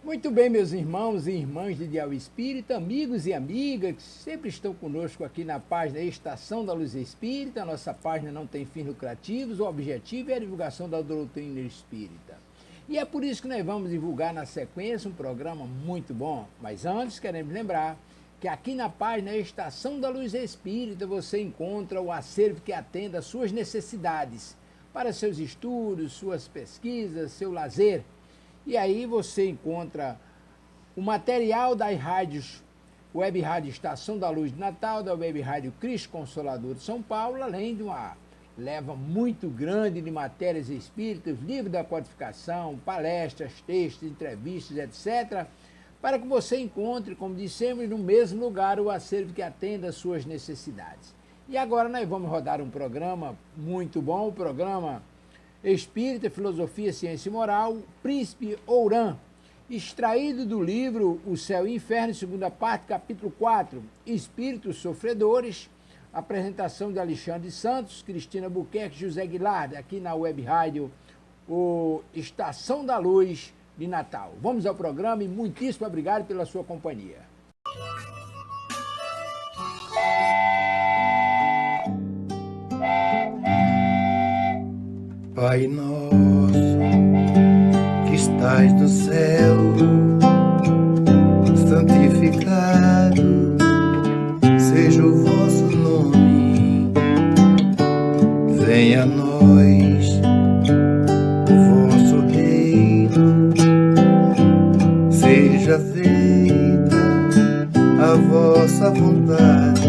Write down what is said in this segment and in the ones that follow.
Muito bem, meus irmãos e irmãs de Ideal Espírita, amigos e amigas que sempre estão conosco aqui na página Estação da Luz Espírita. Nossa página não tem fins lucrativos, o objetivo é a divulgação da doutrina espírita. E é por isso que nós vamos divulgar na sequência um programa muito bom. Mas antes, queremos lembrar que aqui na página Estação da Luz Espírita você encontra o acervo que atenda às suas necessidades para seus estudos, suas pesquisas, seu lazer. E aí você encontra o material das rádios, Web Rádio Estação da Luz de Natal, da Web Rádio Cristo Consolador de São Paulo, além de uma leva muito grande de matérias espíritas, livros da codificação, palestras, textos, entrevistas, etc., para que você encontre, como dissemos, no mesmo lugar o acervo que atenda às suas necessidades. E agora nós vamos rodar um programa muito bom, o programa Espírita, Filosofia, Ciência e Moral, Príncipe Ourã, extraído do livro O Céu e o Inferno, segunda parte, capítulo 4, Espíritos Sofredores, apresentação de Alexandre Santos, Cristina Buquerque, José Guilherme, aqui na Web Rádio o Estação da Luz de Natal. Vamos ao programa e muitíssimo obrigado pela sua companhia. Pai nosso, que estais no céu, santificado seja o vosso nome. Venha a nós o vosso reino, seja feita a vossa vontade,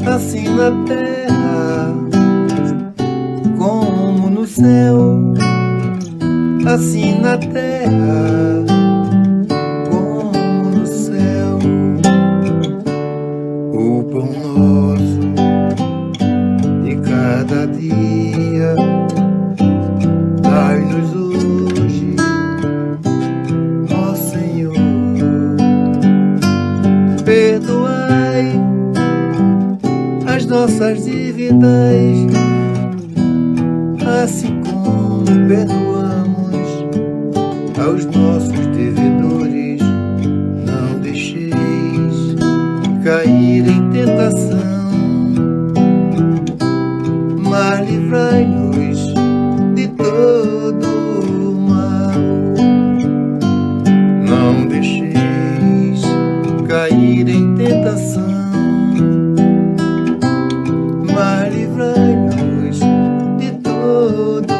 assim na terra como no céu, assim na terra como no céu. O pão nosso de cada dia dai-nos hoje, ó Senhor. Perdoai as nossas dívidas, assim como perdoamos aos nossos devedores. Não deixeis cair em tentação, mas livrai-nos de todo o mal. Não deixeis cair em tentação, mas livrai-nos de todo o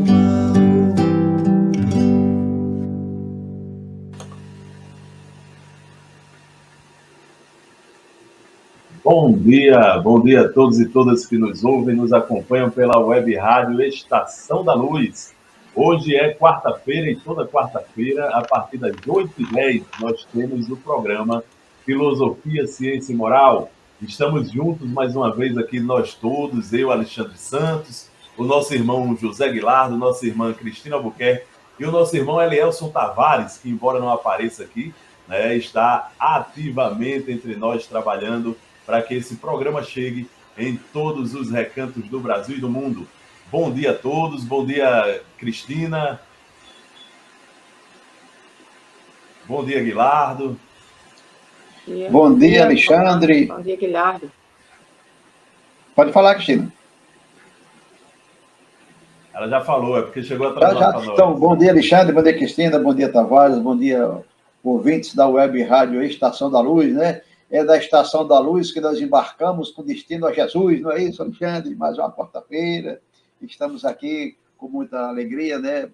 mal. Bom dia a todos e todas que nos ouvem e nos acompanham pela Web Rádio Estação da Luz. Hoje é quarta-feira e toda quarta-feira, a partir das 8h10, nós temos o programa Filosofia, Ciência e Moral. Estamos juntos mais uma vez aqui, nós todos, eu, Alexandre Santos, o nosso irmão José Guilherme, nossa irmã Cristina Buquerque e o nosso irmão Elielson Tavares, que embora não apareça aqui, né, está ativamente entre nós trabalhando para que esse programa chegue em todos os recantos do Brasil e do mundo. Bom dia a todos, bom dia Cristina, bom dia Guilardo. Bom dia, Alexandre. Bom dia, Guilherme. Pode falar, Cristina. Ela já falou, é porque chegou atrasado para nós. Então, bom dia, Alexandre, bom dia, Cristina, bom dia, Tavares, bom dia, ouvintes da Web Rádio Estação da Luz, né? É da Estação da Luz que nós embarcamos com destino a Jesus, não é isso, Alexandre? Mais uma quarta-feira, estamos aqui com muita alegria, né?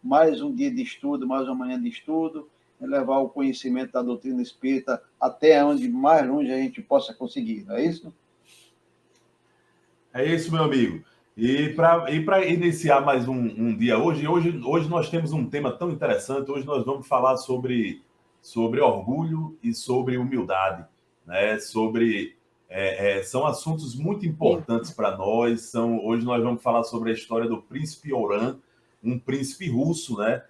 Mais um dia de estudo, mais uma manhã de estudo, levar o conhecimento da doutrina espírita até onde mais longe a gente possa conseguir, não é isso? É isso, meu amigo. E para iniciar mais um dia hoje nós temos um tema tão interessante. Hoje nós vamos falar sobre orgulho e sobre humildade, né? São assuntos muito importantes para nós. Hoje nós vamos falar sobre a história do príncipe Ourã, um príncipe russo, né?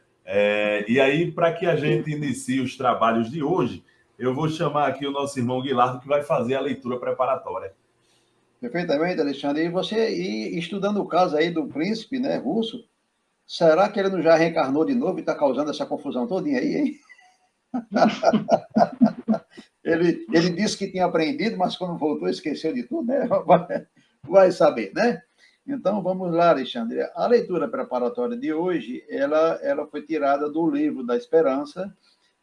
E aí, para que a gente inicie os trabalhos de hoje, eu vou chamar aqui o nosso irmão Guilherme, que vai fazer a leitura preparatória. Perfeitamente, Alexandre. E você estudando o caso aí do príncipe, né, russo, Será que ele não já reencarnou de novo e está causando essa confusão todinha aí, hein? Ele disse que tinha aprendido, mas quando voltou esqueceu de tudo, né? Vai saber, né? Então, vamos lá, Alexandre. A leitura preparatória de hoje, ela foi tirada do Livro da Esperança,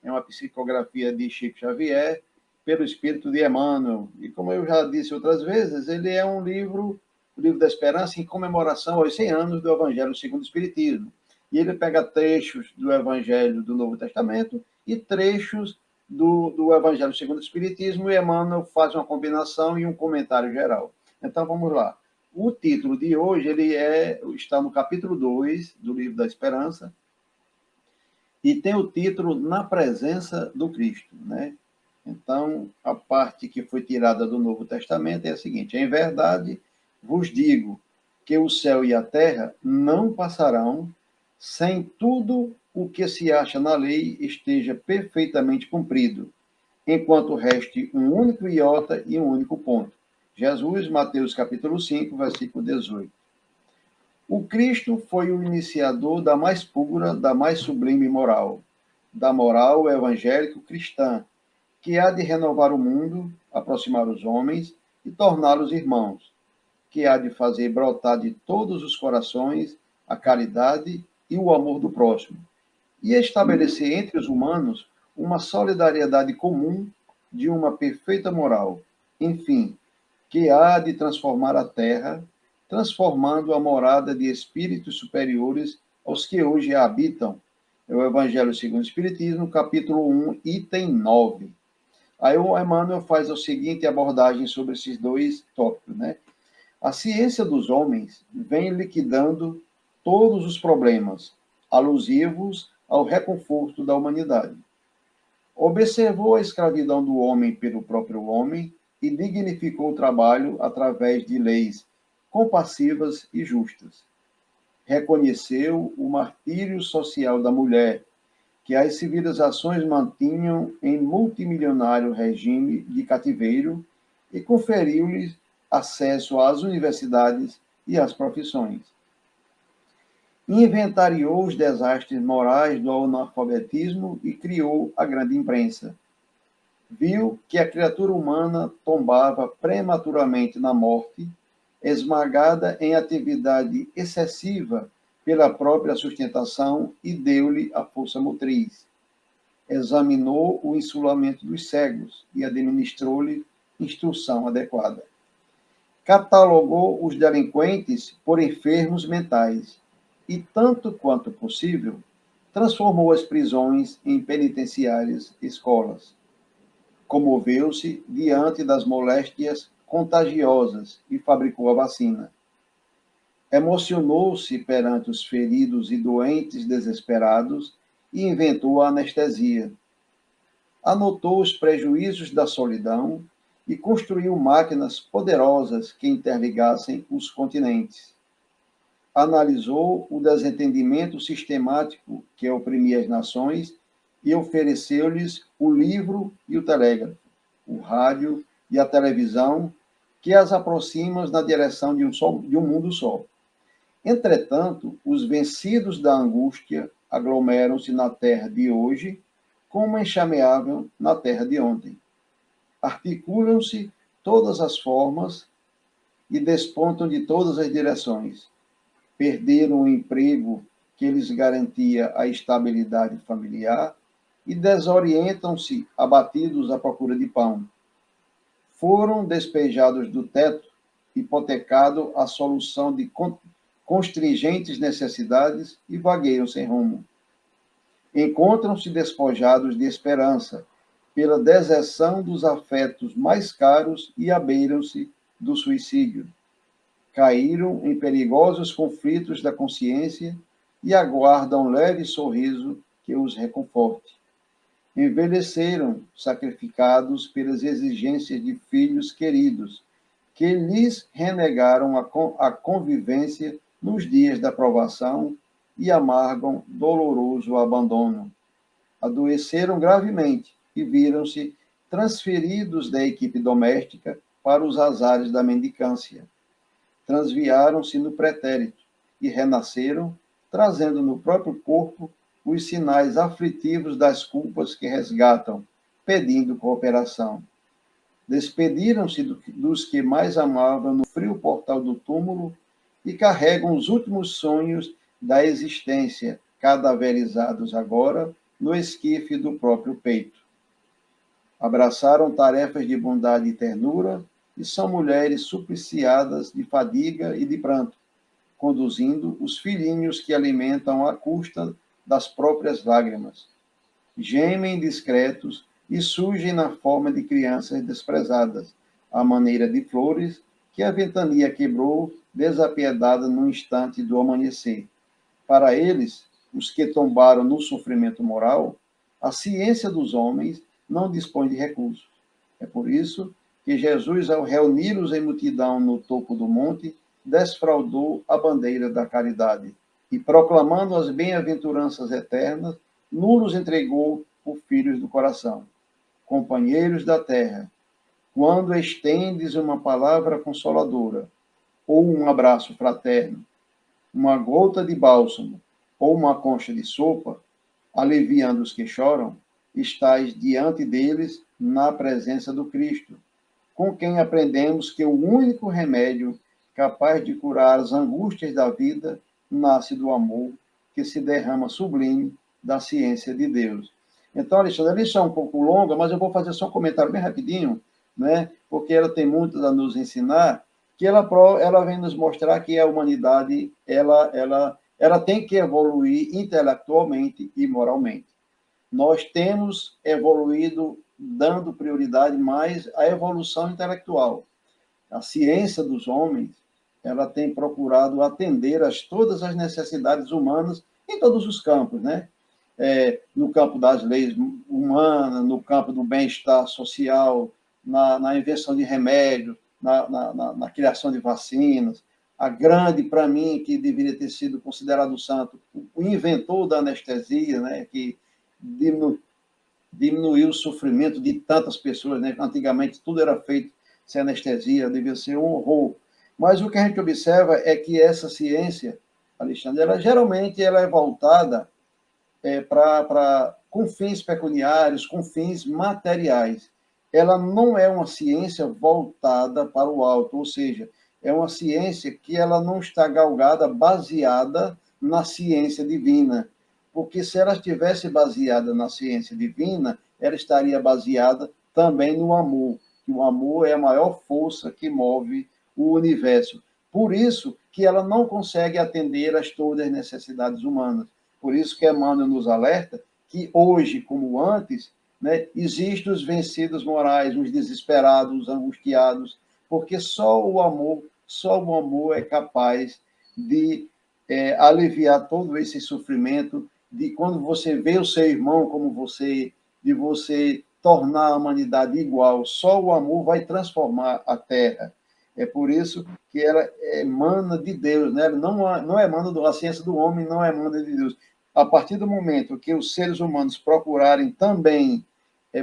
é uma psicografia de Chico Xavier, pelo espírito de Emmanuel. E como eu já disse outras vezes, ele é um livro, o Livro da Esperança, em comemoração aos 100 anos do Evangelho segundo o Espiritismo. E ele pega trechos do Evangelho do Novo Testamento e trechos do Evangelho segundo o Espiritismo, e Emmanuel faz uma combinação e um comentário geral. Então, vamos lá. O título de hoje está no capítulo 2 do Livro da Esperança, e tem o título Na Presença do Cristo, né? Então, a parte que foi tirada do Novo Testamento é a seguinte: em verdade, vos digo que o céu e a terra não passarão sem tudo o que se acha na lei esteja perfeitamente cumprido, enquanto reste um único iota e um único ponto. Jesus, Mateus capítulo 5, versículo 18. O Cristo foi o iniciador da mais pura, da mais sublime moral, da moral evangélico-cristã, que há de renovar o mundo, aproximar os homens e torná-los irmãos, que há de fazer brotar de todos os corações a caridade e o amor do próximo, e estabelecer entre os humanos uma solidariedade comum de uma perfeita moral, enfim, que há de transformar a terra, transformando a morada de espíritos superiores aos que hoje a habitam. É o Evangelho segundo o Espiritismo, capítulo 1, item 9. Aí o Emmanuel faz a seguinte abordagem sobre esses dois tópicos, né? A ciência dos homens vem liquidando todos os problemas alusivos ao reconforto da humanidade. Observou a escravidão do homem pelo próprio homem e dignificou o trabalho através de leis compassivas e justas. Reconheceu o martírio social da mulher, que as civilizações mantinham em multimilionário regime de cativeiro, e conferiu-lhes acesso às universidades e às profissões. Inventariou os desastres morais do analfabetismo e criou a grande imprensa. Viu que a criatura humana tombava prematuramente na morte, esmagada em atividade excessiva pela própria sustentação, e deu-lhe a força motriz. Examinou o insulamento dos cegos e administrou-lhe instrução adequada. Catalogou os delinquentes por enfermos mentais e, tanto quanto possível, transformou as prisões em penitenciárias escolas. Comoveu-se diante das moléstias contagiosas e fabricou a vacina. Emocionou-se perante os feridos e doentes desesperados e inventou a anestesia. Anotou os prejuízos da solidão e construiu máquinas poderosas que interligassem os continentes. Analisou o desentendimento sistemático que oprimia as nações e ofereceu-lhes o livro e o telégrafo, o rádio e a televisão, que as aproximam na direção de um mundo só. Entretanto, os vencidos da angústia aglomeram-se na terra de hoje, como enxameavam na terra de ontem. Articulam-se todas as formas e despontam de todas as direções. Perderam o emprego que lhes garantia a estabilidade familiar e desorientam-se, abatidos à procura de pão. Foram despejados do teto, hipotecado a solução de constringentes necessidades, e vagueiam sem rumo. Encontram-se despojados de esperança pela deserção dos afetos mais caros e abeiram-se do suicídio. Caíram em perigosos conflitos da consciência e aguardam um leve sorriso que os reconforte. Envelheceram, sacrificados pelas exigências de filhos queridos, que lhes renegaram a convivência nos dias da provação e amargam doloroso abandono. Adoeceram gravemente e viram-se transferidos da equipe doméstica para os azares da mendicância. Transviaram-se no pretérito e renasceram trazendo no próprio corpo os sinais aflitivos das culpas que resgatam, pedindo cooperação. Despediram-se dos que mais amavam no frio portal do túmulo e carregam os últimos sonhos da existência, cadaverizados agora no esquife do próprio peito. Abraçaram tarefas de bondade e ternura e são mulheres supliciadas de fadiga e de pranto, conduzindo os filhinhos que alimentam à custa das próprias lágrimas. Gemem discretos e surgem na forma de crianças desprezadas, à maneira de flores que a ventania quebrou desapiedada no instante do amanhecer. Para eles, os que tombaram no sofrimento moral, a ciência dos homens não dispõe de recursos. É por isso que Jesus, ao reuni-los em multidão no topo do monte, desfraldou a bandeira da caridade e, proclamando as bem-aventuranças eternas, nulos entregou por filhos do coração. Companheiros da terra, quando estendes uma palavra consoladora, ou um abraço fraterno, uma gota de bálsamo, ou uma concha de sopa, aliviando os que choram, estais diante deles na presença do Cristo, com quem aprendemos que o único remédio capaz de curar as angústias da vida nasce do amor que se derrama sublime da ciência de Deus. Então, Alexandre, a lição é um pouco longa, mas eu vou fazer só um comentário bem rapidinho, né? Porque ela tem muito a nos ensinar, que ela vem nos mostrar que a humanidade ela tem que evoluir intelectualmente e moralmente. Nós temos evoluído dando prioridade mais à evolução intelectual. A ciência dos homens, ela tem procurado atender todas as necessidades humanas em todos os campos, né? No campo das leis humanas, no campo do bem-estar social, na invenção de remédios, na criação de vacinas. A grande, para mim, que deveria ter sido considerado santo, o inventor da anestesia, né? Que diminuiu o sofrimento de tantas pessoas, né? Antigamente tudo era feito sem anestesia, devia ser um horror. Mas o que a gente observa é que essa ciência, Alexandre, geralmente ela é voltada com fins pecuniários, com fins materiais. Ela não é uma ciência voltada para o alto, ou seja, é uma ciência que ela não está galgada, baseada na ciência divina. Porque se ela estivesse baseada na ciência divina, ela estaria baseada também no amor, que o amor é a maior força que move o universo. Por isso que ela não consegue atender a todas as necessidades humanas. Por isso que Emmanuel nos alerta que hoje, como antes, né, existem os vencidos morais, os desesperados, os angustiados, porque só o amor é capaz de aliviar todo esse sofrimento, de quando você vê o seu irmão como você, de você tornar a humanidade igual. Só o amor vai transformar a Terra. É por isso que ela emana de Deus, né? Não emana a ciência do homem, não emana de Deus. A partir do momento que os seres humanos procurarem também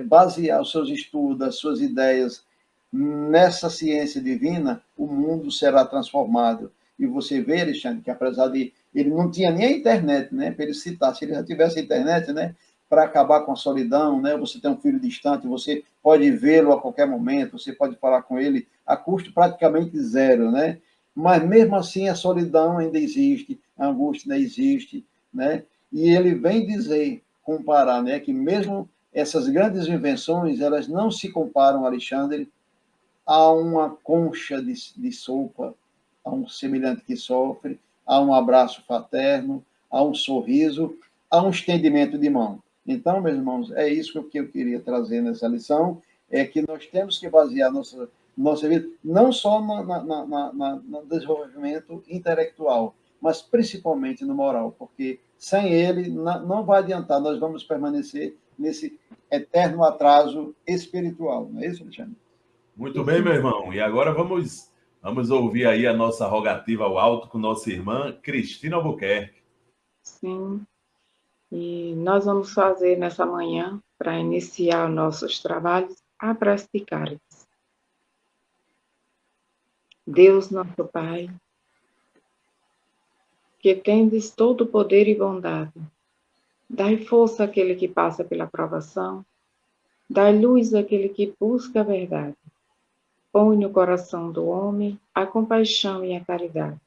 basear os seus estudos, as suas ideias nessa ciência divina, o mundo será transformado. E você vê, Alexandre, que apesar de ele não tinha nem a internet, né, para ele citar, se ele já tivesse a internet, né, para acabar com a solidão, né, você tem um filho distante, você pode vê-lo a qualquer momento, você pode falar com ele a custo praticamente zero, né? Mas mesmo assim a solidão ainda existe, a angústia ainda existe, né? E ele vem dizer, comparar, né, que mesmo essas grandes invenções, elas não se comparam, Alexandre, a uma concha de sopa, a um semelhante que sofre, a um abraço fraterno, a um sorriso, a um estendimento de mão. Então, meus irmãos, é isso que eu queria trazer nessa lição, é que nós temos que basear nossa vida não só no desenvolvimento intelectual, mas principalmente no moral, porque sem ele não vai adiantar, nós vamos permanecer nesse eterno atraso espiritual. Não é isso, Alexandre? Muito bem, meu irmão. E agora vamos ouvir aí a nossa rogativa ao alto com nossa irmã Cristina Albuquerque. Sim. E nós vamos fazer nessa manhã, para iniciar nossos trabalhos, a prece de Cáritas. Deus, nosso Pai, que tendes todo o poder e bondade, dai força àquele que passa pela provação, dai luz àquele que busca a verdade. Põe no coração do homem a compaixão e a caridade.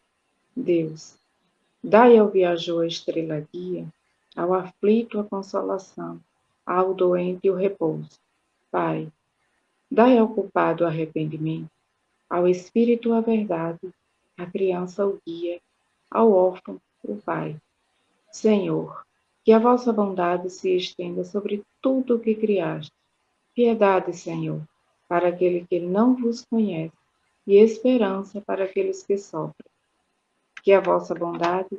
Deus, dai ao viajor a estrela guia, ao aflito a consolação, ao doente o repouso. Pai, dai ao culpado o arrependimento, ao espírito a verdade, à criança o guia, ao órfão o Pai. Senhor, que a vossa bondade se estenda sobre tudo o que criaste. Piedade, Senhor, para aquele que não vos conhece, e esperança para aqueles que sofrem. Que a vossa bondade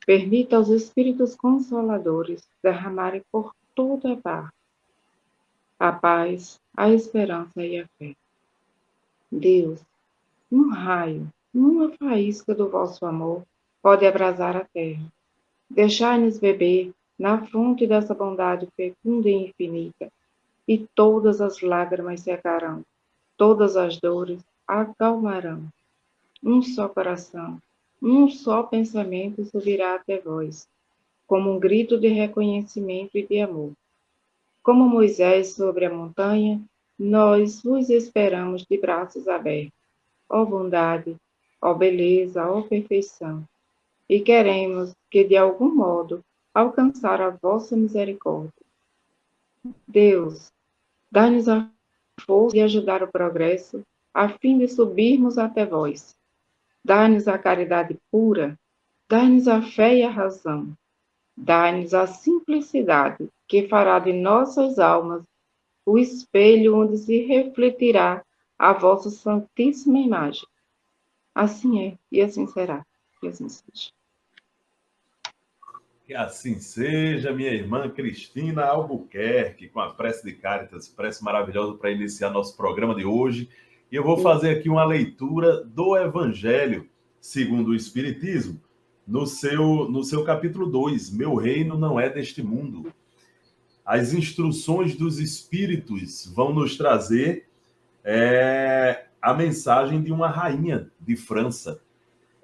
permita aos Espíritos Consoladores derramarem por toda a parte a paz, a esperança e a fé. Deus, um raio, uma faísca do vosso amor pode abrasar a terra. Deixai-nos beber na fonte dessa bondade fecunda e infinita, e todas as lágrimas secarão, todas as dores acalmarão. Um só coração, um só pensamento subirá até vós, como um grito de reconhecimento e de amor. Como Moisés sobre a montanha, nós vos esperamos de braços abertos, ó bondade, ó beleza, ó perfeição, e queremos que de algum modo alcançar a vossa misericórdia. Deus, dá-nos a força de ajudar o progresso, a fim de subirmos até vós. Dá-nos a caridade pura, dá-nos a fé e a razão. Dá-nos a simplicidade, que fará de nossas almas o espelho onde se refletirá a vossa santíssima imagem. Assim é, e assim será, e assim seja. Que assim seja, minha irmã Cristina Albuquerque, com a prece de Cáritas, prece maravilhosa para iniciar nosso programa de hoje. E eu vou fazer aqui uma leitura do Evangelho segundo o Espiritismo, no seu capítulo 2, Meu Reino Não É Deste Mundo. As instruções dos Espíritos vão nos trazer a mensagem de uma rainha de França,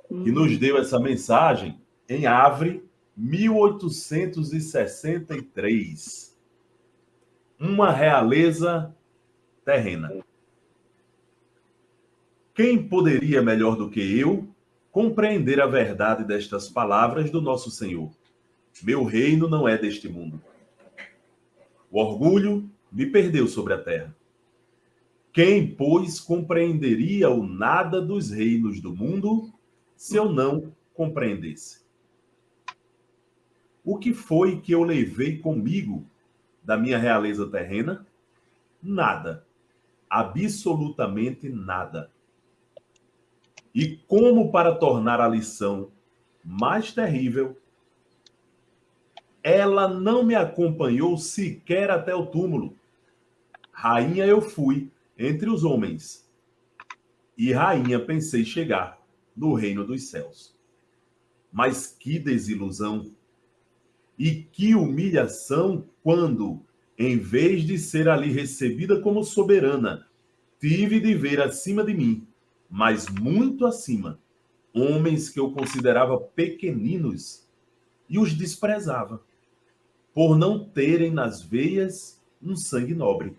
que nos deu essa mensagem em Havre, 1863. Uma realeza terrena. Quem poderia, melhor do que eu, compreender a verdade destas palavras do nosso Senhor? Meu reino não é deste mundo. O orgulho me perdeu sobre a terra. Quem, pois, compreenderia o nada dos reinos do mundo se eu não compreendesse? O que foi que eu levei comigo da minha realeza terrena? Nada. Absolutamente nada. E como para tornar a lição mais terrível, ela não me acompanhou sequer até o túmulo. Rainha eu fui entre os homens, e rainha pensei chegar no reino dos céus. Mas que desilusão! E que humilhação quando, em vez de ser ali recebida como soberana, tive de ver acima de mim, mas muito acima, homens que eu considerava pequeninos e os desprezava, por não terem nas veias um sangue nobre.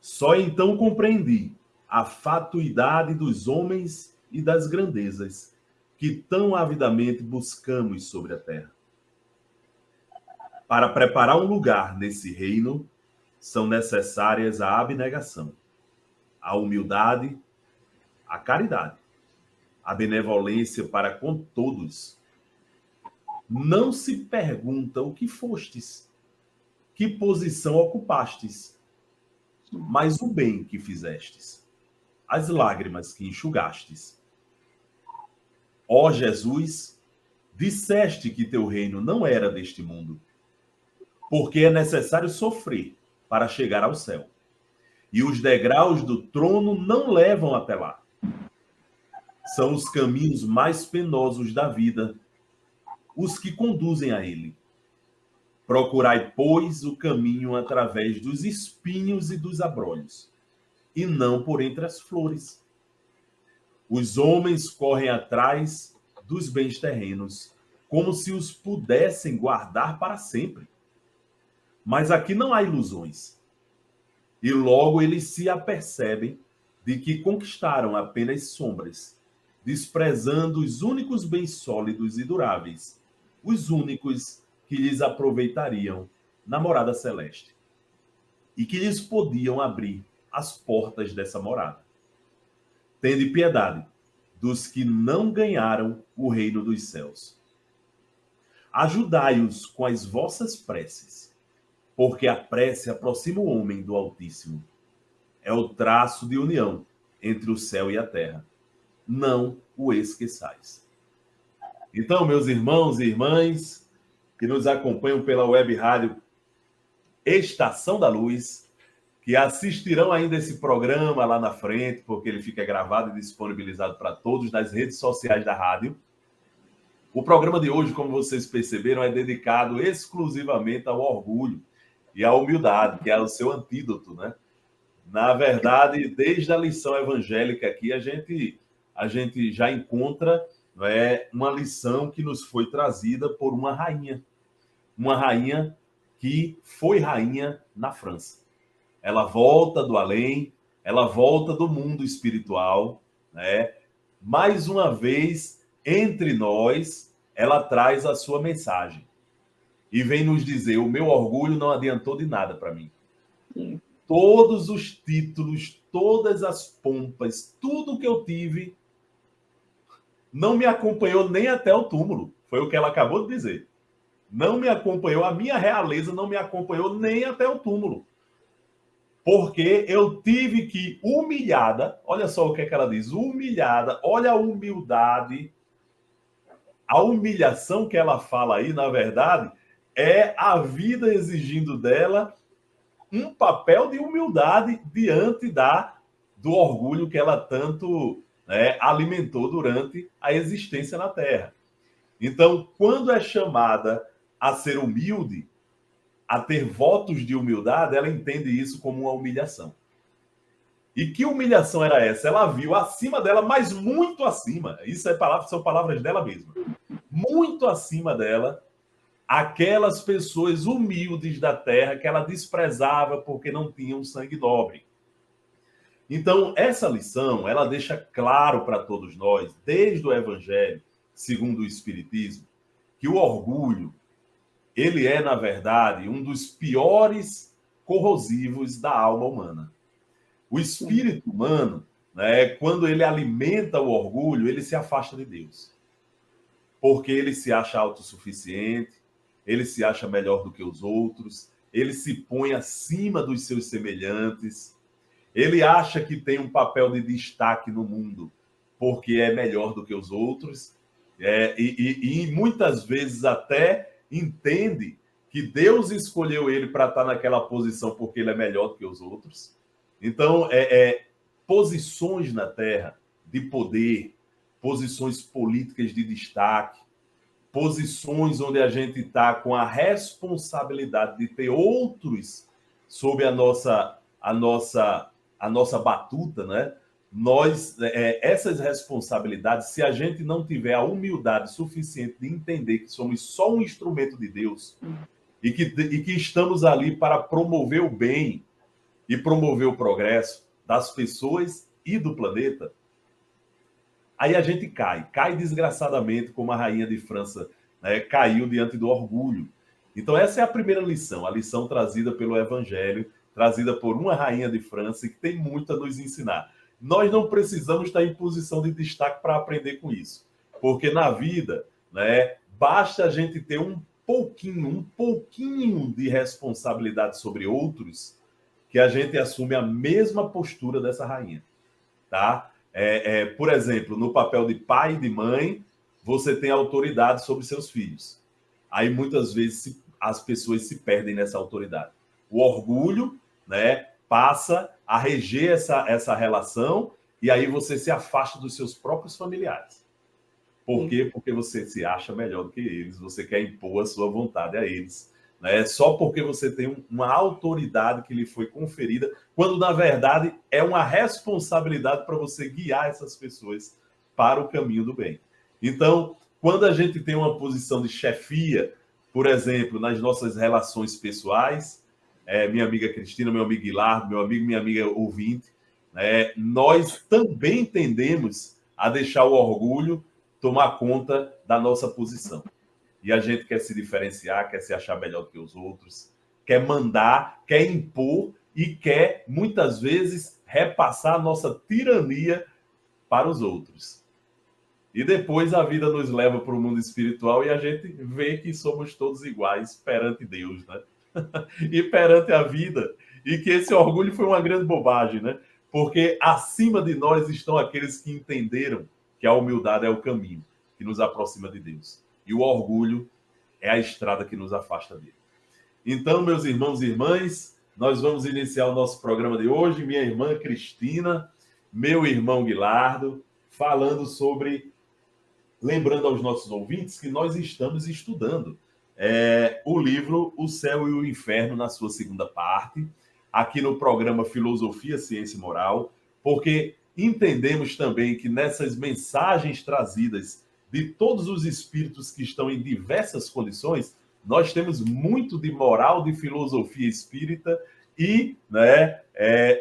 Só então compreendi a fatuidade dos homens e das grandezas que tão avidamente buscamos sobre a terra. Para preparar um lugar nesse reino, são necessárias a abnegação, a humildade, a caridade, a benevolência para com todos. Não se pergunta o que fostes, que posição ocupastes, mas o bem que fizestes, as lágrimas que enxugastes. Ó Jesus, disseste que teu reino não era deste mundo, porque é necessário sofrer para chegar ao céu, e os degraus do trono não levam até lá. São os caminhos mais penosos da vida os que conduzem a ele. Procurai, pois, o caminho através dos espinhos e dos abrolhos, e não por entre as flores. Os homens correm atrás dos bens terrenos, como se os pudessem guardar para sempre. Mas aqui não há ilusões. E logo eles se apercebem de que conquistaram apenas sombras, desprezando os únicos bens sólidos e duráveis, os únicos que lhes aproveitariam na morada celeste e que lhes podiam abrir as portas dessa morada. Tende piedade dos que não ganharam o reino dos céus. Ajudai-os com as vossas preces, porque a prece aproxima o homem do Altíssimo. É o traço de união entre o céu e a terra. Não o esqueçais. Então, meus irmãos e irmãs que nos acompanham pela web rádio Estação da Luz, que assistirão ainda esse programa lá na frente, porque ele fica gravado e disponibilizado para todos nas redes sociais da rádio. O programa de hoje, como vocês perceberam, é dedicado exclusivamente ao orgulho e à humildade, que é o seu antídoto, né? Na verdade, desde a lição evangélica aqui, a gente já encontra, uma lição que nos foi trazida por uma rainha que foi rainha na França. Ela volta do além, ela volta do mundo espiritual, né? Mais uma vez, entre nós, ela traz a sua mensagem e vem nos dizer: o meu orgulho não adiantou de nada para mim. Todos os títulos, todas as pompas, tudo que eu tive não me acompanhou nem até o túmulo. Foi o que ela acabou de dizer. Não me acompanhou, a minha realeza não me acompanhou nem até o túmulo. Porque eu tive que, humilhada, olha só o que é que ela diz, humilhada, olha a humildade, a humilhação que ela fala aí, na verdade, é a vida exigindo dela um papel de humildade diante do orgulho que ela tanto alimentou durante a existência na Terra. Então, quando é chamada a ser humilde, a ter votos de humildade, ela entende isso como uma humilhação. E que humilhação era essa? Ela viu acima dela, mas muito acima. Isso são palavras dela mesma. Muito acima dela, aquelas pessoas humildes da terra que ela desprezava porque não tinham sangue nobre. Então, essa lição, ela deixa claro para todos nós, desde o Evangelho, segundo o Espiritismo, que o orgulho, ele é, na verdade, um dos piores corrosivos da alma humana. O espírito humano, quando ele alimenta o orgulho, ele se afasta de Deus. Porque ele se acha autossuficiente, ele se acha melhor do que os outros, ele se põe acima dos seus semelhantes, ele acha que tem um papel de destaque no mundo porque é melhor do que os outros, e muitas vezes até entende que Deus escolheu ele para estar naquela posição porque ele é melhor do que os outros. Então, posições na Terra de poder, posições políticas de destaque, posições onde a gente está com a responsabilidade de ter outros sob a nossa batuta, né? Essas responsabilidades, se a gente não tiver a humildade suficiente de entender que somos só um instrumento de Deus e que estamos ali para promover o bem e promover o progresso das pessoas e do planeta, aí a gente cai desgraçadamente como a rainha de França, caiu diante do orgulho. Então essa é a primeira lição, a lição trazida pelo Evangelho, trazida por uma rainha de França e que tem muito a nos ensinar. Nós não precisamos estar em posição de destaque para aprender com isso, porque na vida, basta a gente ter um pouquinho de responsabilidade sobre outros, que a gente assume a mesma postura dessa rainha, tá? Por exemplo, no papel de pai e de mãe, você tem autoridade sobre seus filhos. Aí muitas vezes as pessoas se perdem nessa autoridade. O orgulho, passa a reger essa relação e aí você se afasta dos seus próprios familiares. Por quê? Porque você se acha melhor do que eles, você quer impor a sua vontade a eles, só porque você tem uma autoridade que lhe foi conferida, quando na verdade é uma responsabilidade para você guiar essas pessoas para o caminho do bem. Então, quando a gente tem uma posição de chefia, por exemplo, nas nossas relações pessoais, minha amiga Cristina, meu amigo Guilardo, meu amigo, minha amiga ouvinte, nós também tendemos a deixar o orgulho tomar conta da nossa posição. E a gente quer se diferenciar, quer se achar melhor do que os outros, quer mandar, quer impor e quer, muitas vezes, repassar a nossa tirania para os outros. E depois a vida nos leva para o mundo espiritual e a gente vê que somos todos iguais perante Deus, né? E perante a vida. E que esse orgulho foi uma grande bobagem, né? Porque acima de nós estão aqueles que entenderam que a humildade é o caminho que nos aproxima de Deus. E o orgulho é a estrada que nos afasta dele. Então, meus irmãos e irmãs, nós vamos iniciar o nosso programa de hoje. Minha irmã Cristina, meu irmão Guilardo, falando sobre... Lembrando aos nossos ouvintes que nós estamos estudando o livro O Céu e o Inferno, na sua segunda parte, aqui no programa Filosofia, Ciência e Moral, porque entendemos também que nessas mensagens trazidas de todos os espíritos que estão em diversas condições, nós temos muito de moral, de filosofia espírita e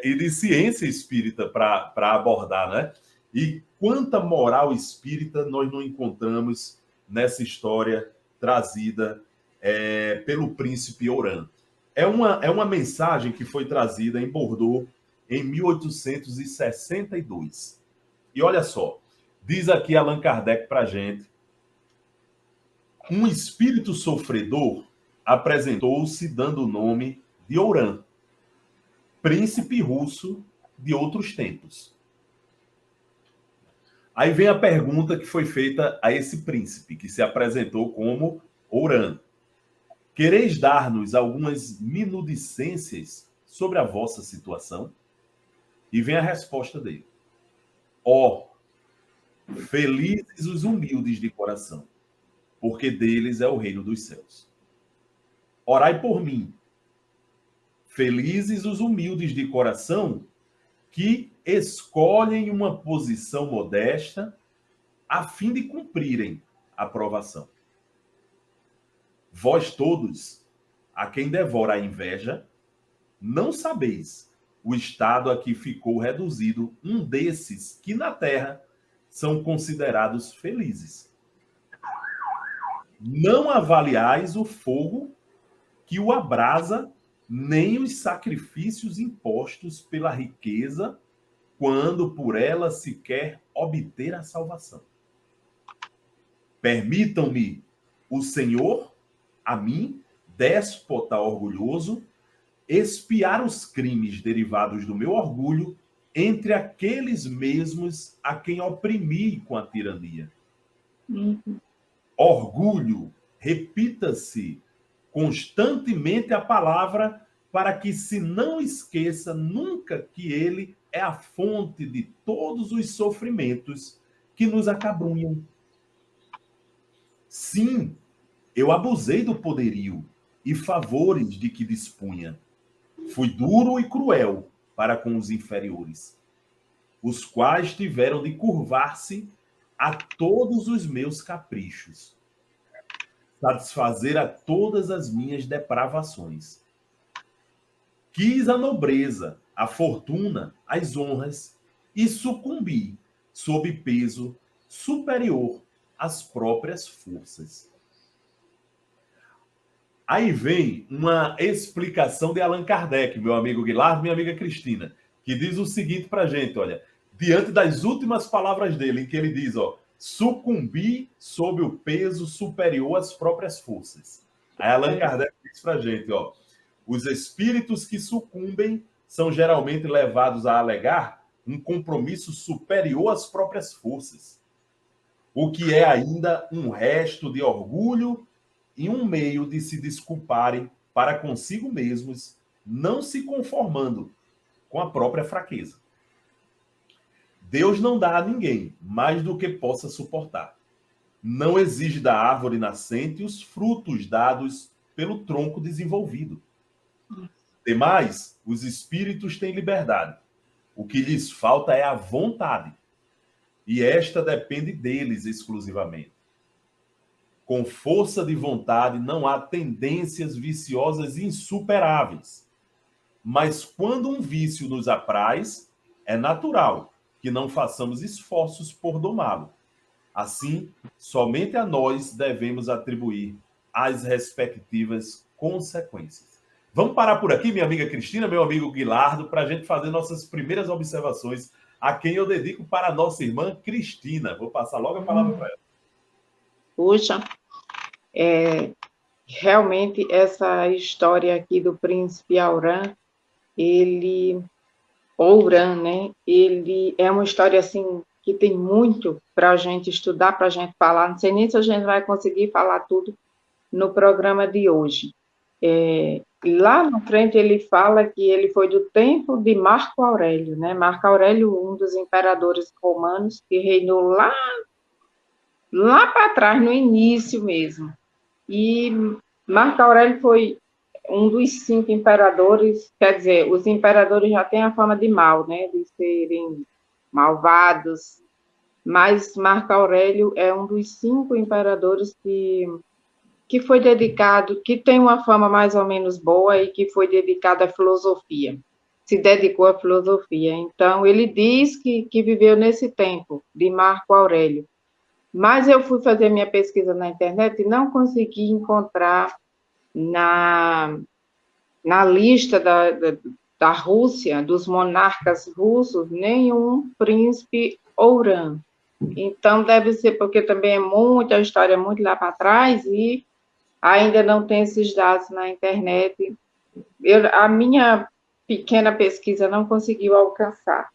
de ciência espírita para abordar, né? E quanta moral espírita nós não encontramos nessa história trazida pelo príncipe Oran. É uma mensagem que foi trazida em Bordeaux em 1862. E olha só, diz aqui Allan Kardec para a gente: um espírito sofredor apresentou-se dando o nome de Oran, príncipe russo de outros tempos. Aí vem a pergunta que foi feita a esse príncipe, que se apresentou como Oran. Quereis dar-nos algumas minudicências sobre a vossa situação? E vem a resposta dele. Felizes os humildes de coração, porque deles é o reino dos céus. Orai por mim. Felizes os humildes de coração, que escolhem uma posição modesta a fim de cumprirem a provação. Vós todos, a quem devora a inveja, não sabeis o estado a que ficou reduzido um desses que na terra são considerados felizes. Não avaliais o fogo que o abrasa, nem os sacrifícios impostos pela riqueza, quando por ela se quer obter a salvação. Permitam-me o Senhor, a mim, déspota orgulhoso, expiar os crimes derivados do meu orgulho entre aqueles mesmos a quem oprimi com a tirania. Orgulho, repita-se constantemente a palavra, para que se não esqueça nunca que ele é a fonte de todos os sofrimentos que nos acabrunham. Sim, eu abusei do poderio e favores de que dispunha. Fui duro e cruel para com os inferiores, os quais tiveram de curvar-se a todos os meus caprichos, satisfazer a todas as minhas depravações. Quis a nobreza, a fortuna, as honras e sucumbi sob peso superior às próprias forças. Aí vem uma explicação de Allan Kardec, meu amigo Guilardo, minha amiga Cristina, que diz o seguinte para a gente, olha, diante das últimas palavras dele, em que ele diz, sucumbi sob o peso superior às próprias forças. Aí Allan Kardec diz para a gente, os espíritos que sucumbem são geralmente levados a alegar um compromisso superior às próprias forças, o que é ainda um resto de orgulho e um meio de se desculparem para consigo mesmos, não se conformando com a própria fraqueza. Deus não dá a ninguém mais do que possa suportar. Não exige da árvore nascente os frutos dados pelo tronco desenvolvido. Demais, os espíritos têm liberdade. O que lhes falta é a vontade. e esta depende deles exclusivamente. Com força de vontade não há tendências viciosas insuperáveis. Mas quando um vício nos apraz, é natural que não façamos esforços por domá-lo. Assim, somente a nós devemos atribuir as respectivas consequências. Vamos parar por aqui, minha amiga Cristina, meu amigo Guilardo, para a gente fazer nossas primeiras observações, a quem eu dedico para a nossa irmã Cristina. Vou passar logo a palavra para ela. Puxa, realmente essa história aqui do príncipe Auran, Ouran, né? Ele é uma história assim que tem muito para a gente estudar, para a gente falar. Não sei nem se a gente vai conseguir falar tudo no programa de hoje. Lá na frente ele fala que ele foi do tempo de Marco Aurélio, né? Marco Aurélio, um dos imperadores romanos que reinou lá para trás, no início mesmo. E Marco Aurélio foi um dos 5 imperadores, quer dizer, os imperadores já têm a fama de mal, né, de serem malvados, mas Marco Aurélio é um dos 5 imperadores que foi dedicado, que tem uma fama mais ou menos boa e que foi dedicado à filosofia, se dedicou à filosofia. Então, ele diz que viveu nesse tempo de Marco Aurélio. Mas eu fui fazer minha pesquisa na internet e não consegui encontrar na lista da Rússia, dos monarcas russos, nenhum príncipe Ouran. Então, deve ser porque também é muita história, muito lá para trás, e ainda não tem esses dados na internet. A minha pequena pesquisa não conseguiu alcançar.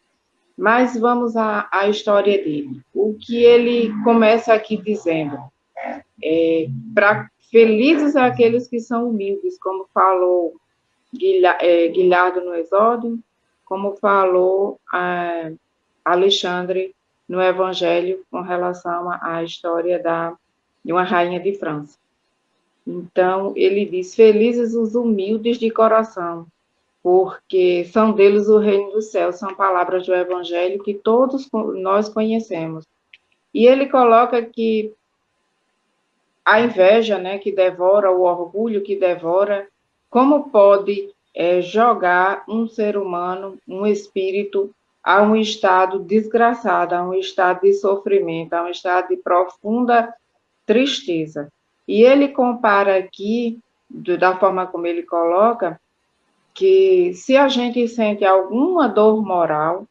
Mas vamos à história dele. O que ele começa aqui dizendo, felizes aqueles que são humildes, como falou Guilherme no Exódio, como falou Alexandre no Evangelho, com relação à história de uma rainha de França. Então, ele diz, felizes os humildes de coração, porque são deles o reino do céu, são palavras do Evangelho que todos nós conhecemos. E ele coloca que a inveja, né, que devora, o orgulho que devora, como pode jogar um ser humano, um espírito, a um estado desgraçado, a um estado de sofrimento, a um estado de profunda tristeza. E ele compara aqui, da forma como ele coloca, que se a gente sente alguma dor moral,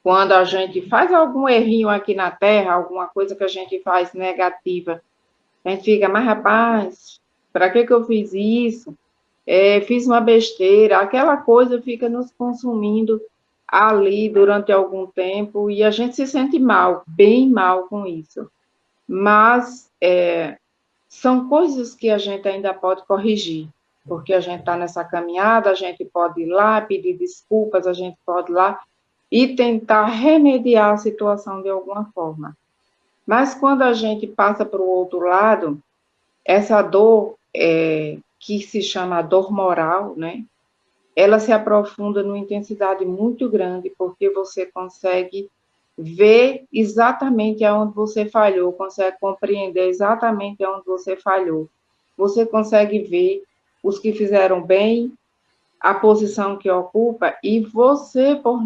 quando a gente faz algum errinho aqui na Terra, alguma coisa que a gente faz negativa, a gente fica, mas rapaz, para que eu fiz isso? Fiz uma besteira, aquela coisa fica nos consumindo ali durante algum tempo e a gente se sente mal, bem mal com isso. Mas são coisas que a gente ainda pode corrigir, porque a gente está nessa caminhada, a gente pode ir lá pedir desculpas, a gente pode ir lá e tentar remediar a situação de alguma forma. Mas quando a gente passa para o outro lado, essa dor, que se chama dor moral, né? Ela se aprofunda numa intensidade muito grande, porque você consegue ver exatamente aonde você falhou, consegue compreender exatamente aonde você falhou. Você consegue ver os que fizeram bem, a posição que ocupa, e você, por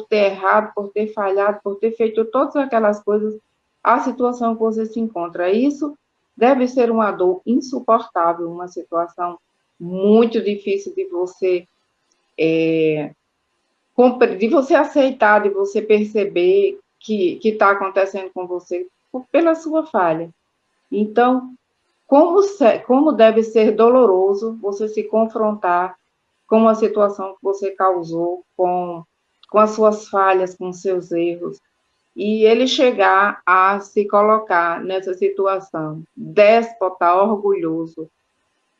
ter errado, por ter falhado, por ter feito todas aquelas coisas, a situação que você se encontra. Isso deve ser uma dor insuportável, uma situação muito difícil de você aceitar, de você perceber que está acontecendo com você pela sua falha. Então, como deve ser doloroso você se confrontar com uma situação que você causou, com as suas falhas, com os seus erros, e ele chegar a se colocar nessa situação, déspota, orgulhoso,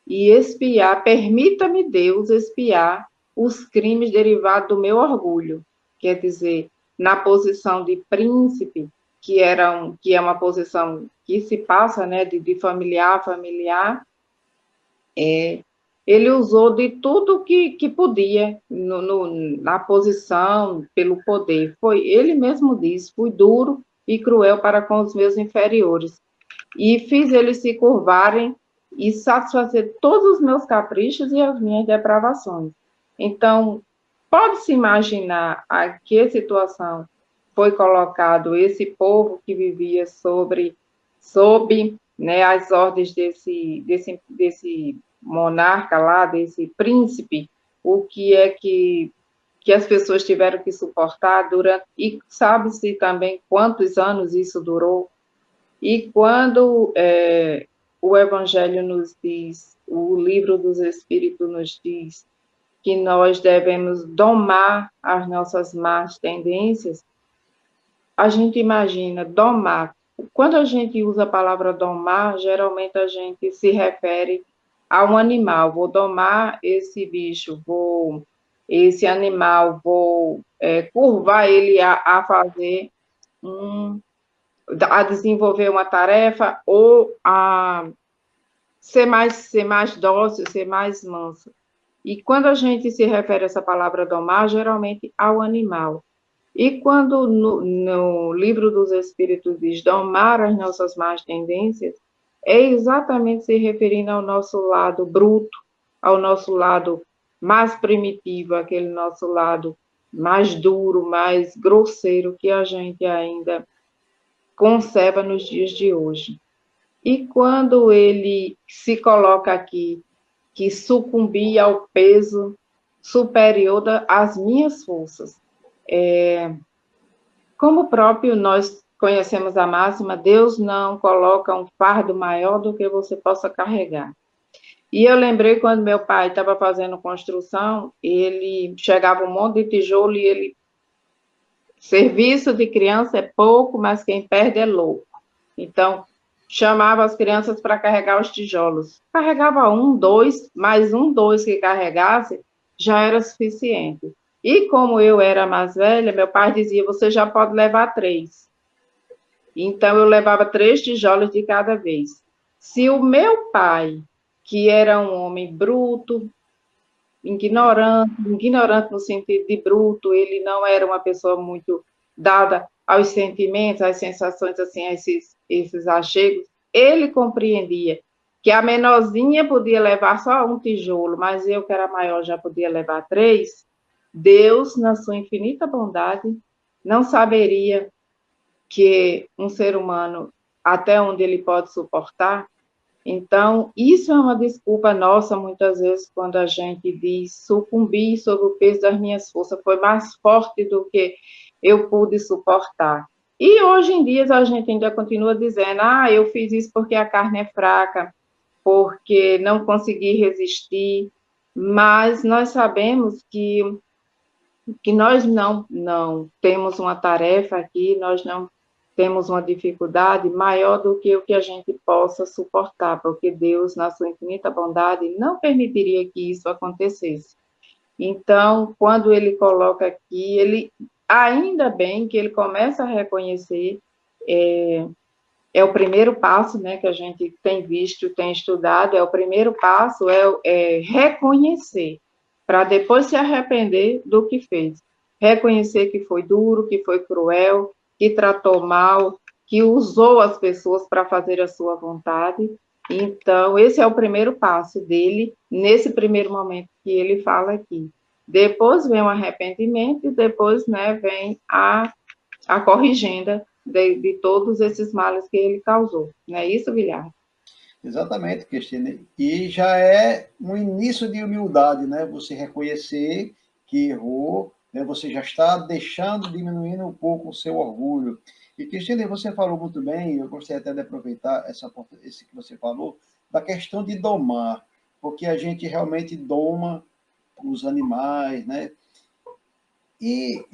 e expiar, permita-me Deus expiar os crimes derivados do meu orgulho, quer dizer, na posição de príncipe, que é uma posição que se passa, né, de familiar a familiar, ele usou de tudo que podia na posição, pelo poder. Ele mesmo disse, fui duro e cruel para com os meus inferiores, e fiz eles se curvarem e satisfazer todos os meus caprichos e as minhas depravações. Então, pode-se imaginar a que situação foi colocado esse povo que vivia sob, né, as ordens desse monarca lá, desse príncipe, o que é que as pessoas tiveram que suportar durante, e sabe-se também quantos anos isso durou. E quando o Evangelho nos diz, o Livro dos Espíritos nos diz que nós devemos domar as nossas más tendências, a gente imagina domar. Quando a gente usa a palavra domar, geralmente a gente se refere a um animal. Vou domar esse bicho, esse animal, vou curvar ele a fazer a desenvolver uma tarefa ou a ser mais dócil, ser mais manso. E quando a gente se refere a essa palavra domar, geralmente ao animal. E quando no Livro dos Espíritos diz domar as nossas más tendências, é exatamente se referindo ao nosso lado bruto, ao nosso lado mais primitivo, aquele nosso lado mais duro, mais grosseiro que a gente ainda conserva nos dias de hoje. E quando ele se coloca aqui, que sucumbir ao peso superior às minhas forças. Como próprio nós conhecemos a máxima, Deus não coloca um fardo maior do que você possa carregar. E eu lembrei quando meu pai estava fazendo construção, ele chegava um monte de tijolo e ele... Serviço de criança é pouco, mas quem perde é louco. Então, chamava as crianças para carregar os tijolos. Carregava 1, 2, mais 1, 2 que carregasse, já era suficiente. E como eu era mais velha, meu pai dizia, você já pode levar 3. Então, eu levava 3 tijolos de cada vez. Se o meu pai, que era um homem bruto, ignorante no sentido de bruto, ele não era uma pessoa muito dada aos sentimentos, às sensações, assim, a esses achegos, ele compreendia que a menorzinha podia levar só 1 tijolo, mas eu, que era maior, já podia levar 3, Deus, na sua infinita bondade, não saberia que um ser humano, até onde ele pode suportar. Então, isso é uma desculpa nossa, muitas vezes, quando a gente diz sucumbir sob o peso das minhas forças, foi mais forte do que eu pude suportar. E hoje em dia a gente ainda continua dizendo, eu fiz isso porque a carne é fraca, porque não consegui resistir, mas nós sabemos que nós não temos uma tarefa aqui, nós não temos uma dificuldade maior do que o que a gente possa suportar, porque Deus, na sua infinita bondade, não permitiria que isso acontecesse. Então, quando ele coloca aqui, ainda bem que ele começa a reconhecer, é o primeiro passo, né, que a gente tem visto, tem estudado, o primeiro passo é reconhecer, para depois se arrepender do que fez. Reconhecer que foi duro, que foi cruel, que tratou mal, que usou as pessoas para fazer a sua vontade. Então, esse é o primeiro passo dele, nesse primeiro momento que ele fala aqui. Depois vem o arrependimento e depois, né, vem a corrigenda de todos esses males que ele causou. Não é isso, Guilherme? Exatamente, Cristina. E já é um início de humildade, né? Você reconhecer que errou, né? Você já está diminuindo um pouco o seu orgulho. E, Cristina, você falou muito bem, eu gostaria até de aproveitar esse que você falou, da questão de domar, porque a gente realmente doma os animais, né? E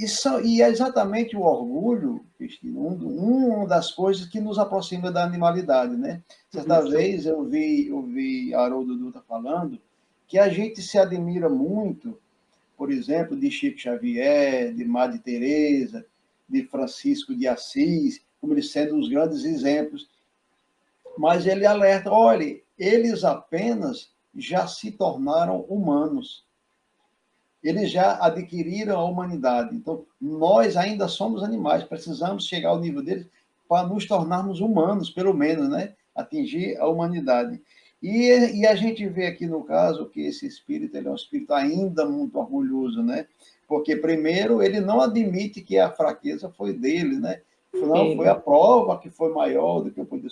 é exatamente o orgulho, Cristina, uma das coisas que nos aproxima da animalidade, né? Certa vez eu vi Haroldo Dutra falando que a gente se admira muito, por exemplo, de Chico Xavier, de Madre Teresa, de Francisco de Assis, como eles sendo os grandes exemplos. Mas ele alerta, olha, eles apenas já se tornaram humanos. Eles já adquiriram a humanidade. Então, nós ainda somos animais, precisamos chegar ao nível deles para nos tornarmos humanos, pelo menos, né? Atingir a humanidade. E a gente vê aqui no caso que esse espírito ele é um espírito ainda muito orgulhoso, né? Porque, primeiro, ele não admite que a fraqueza foi dele, né? Não, foi a prova que foi maior do que eu podia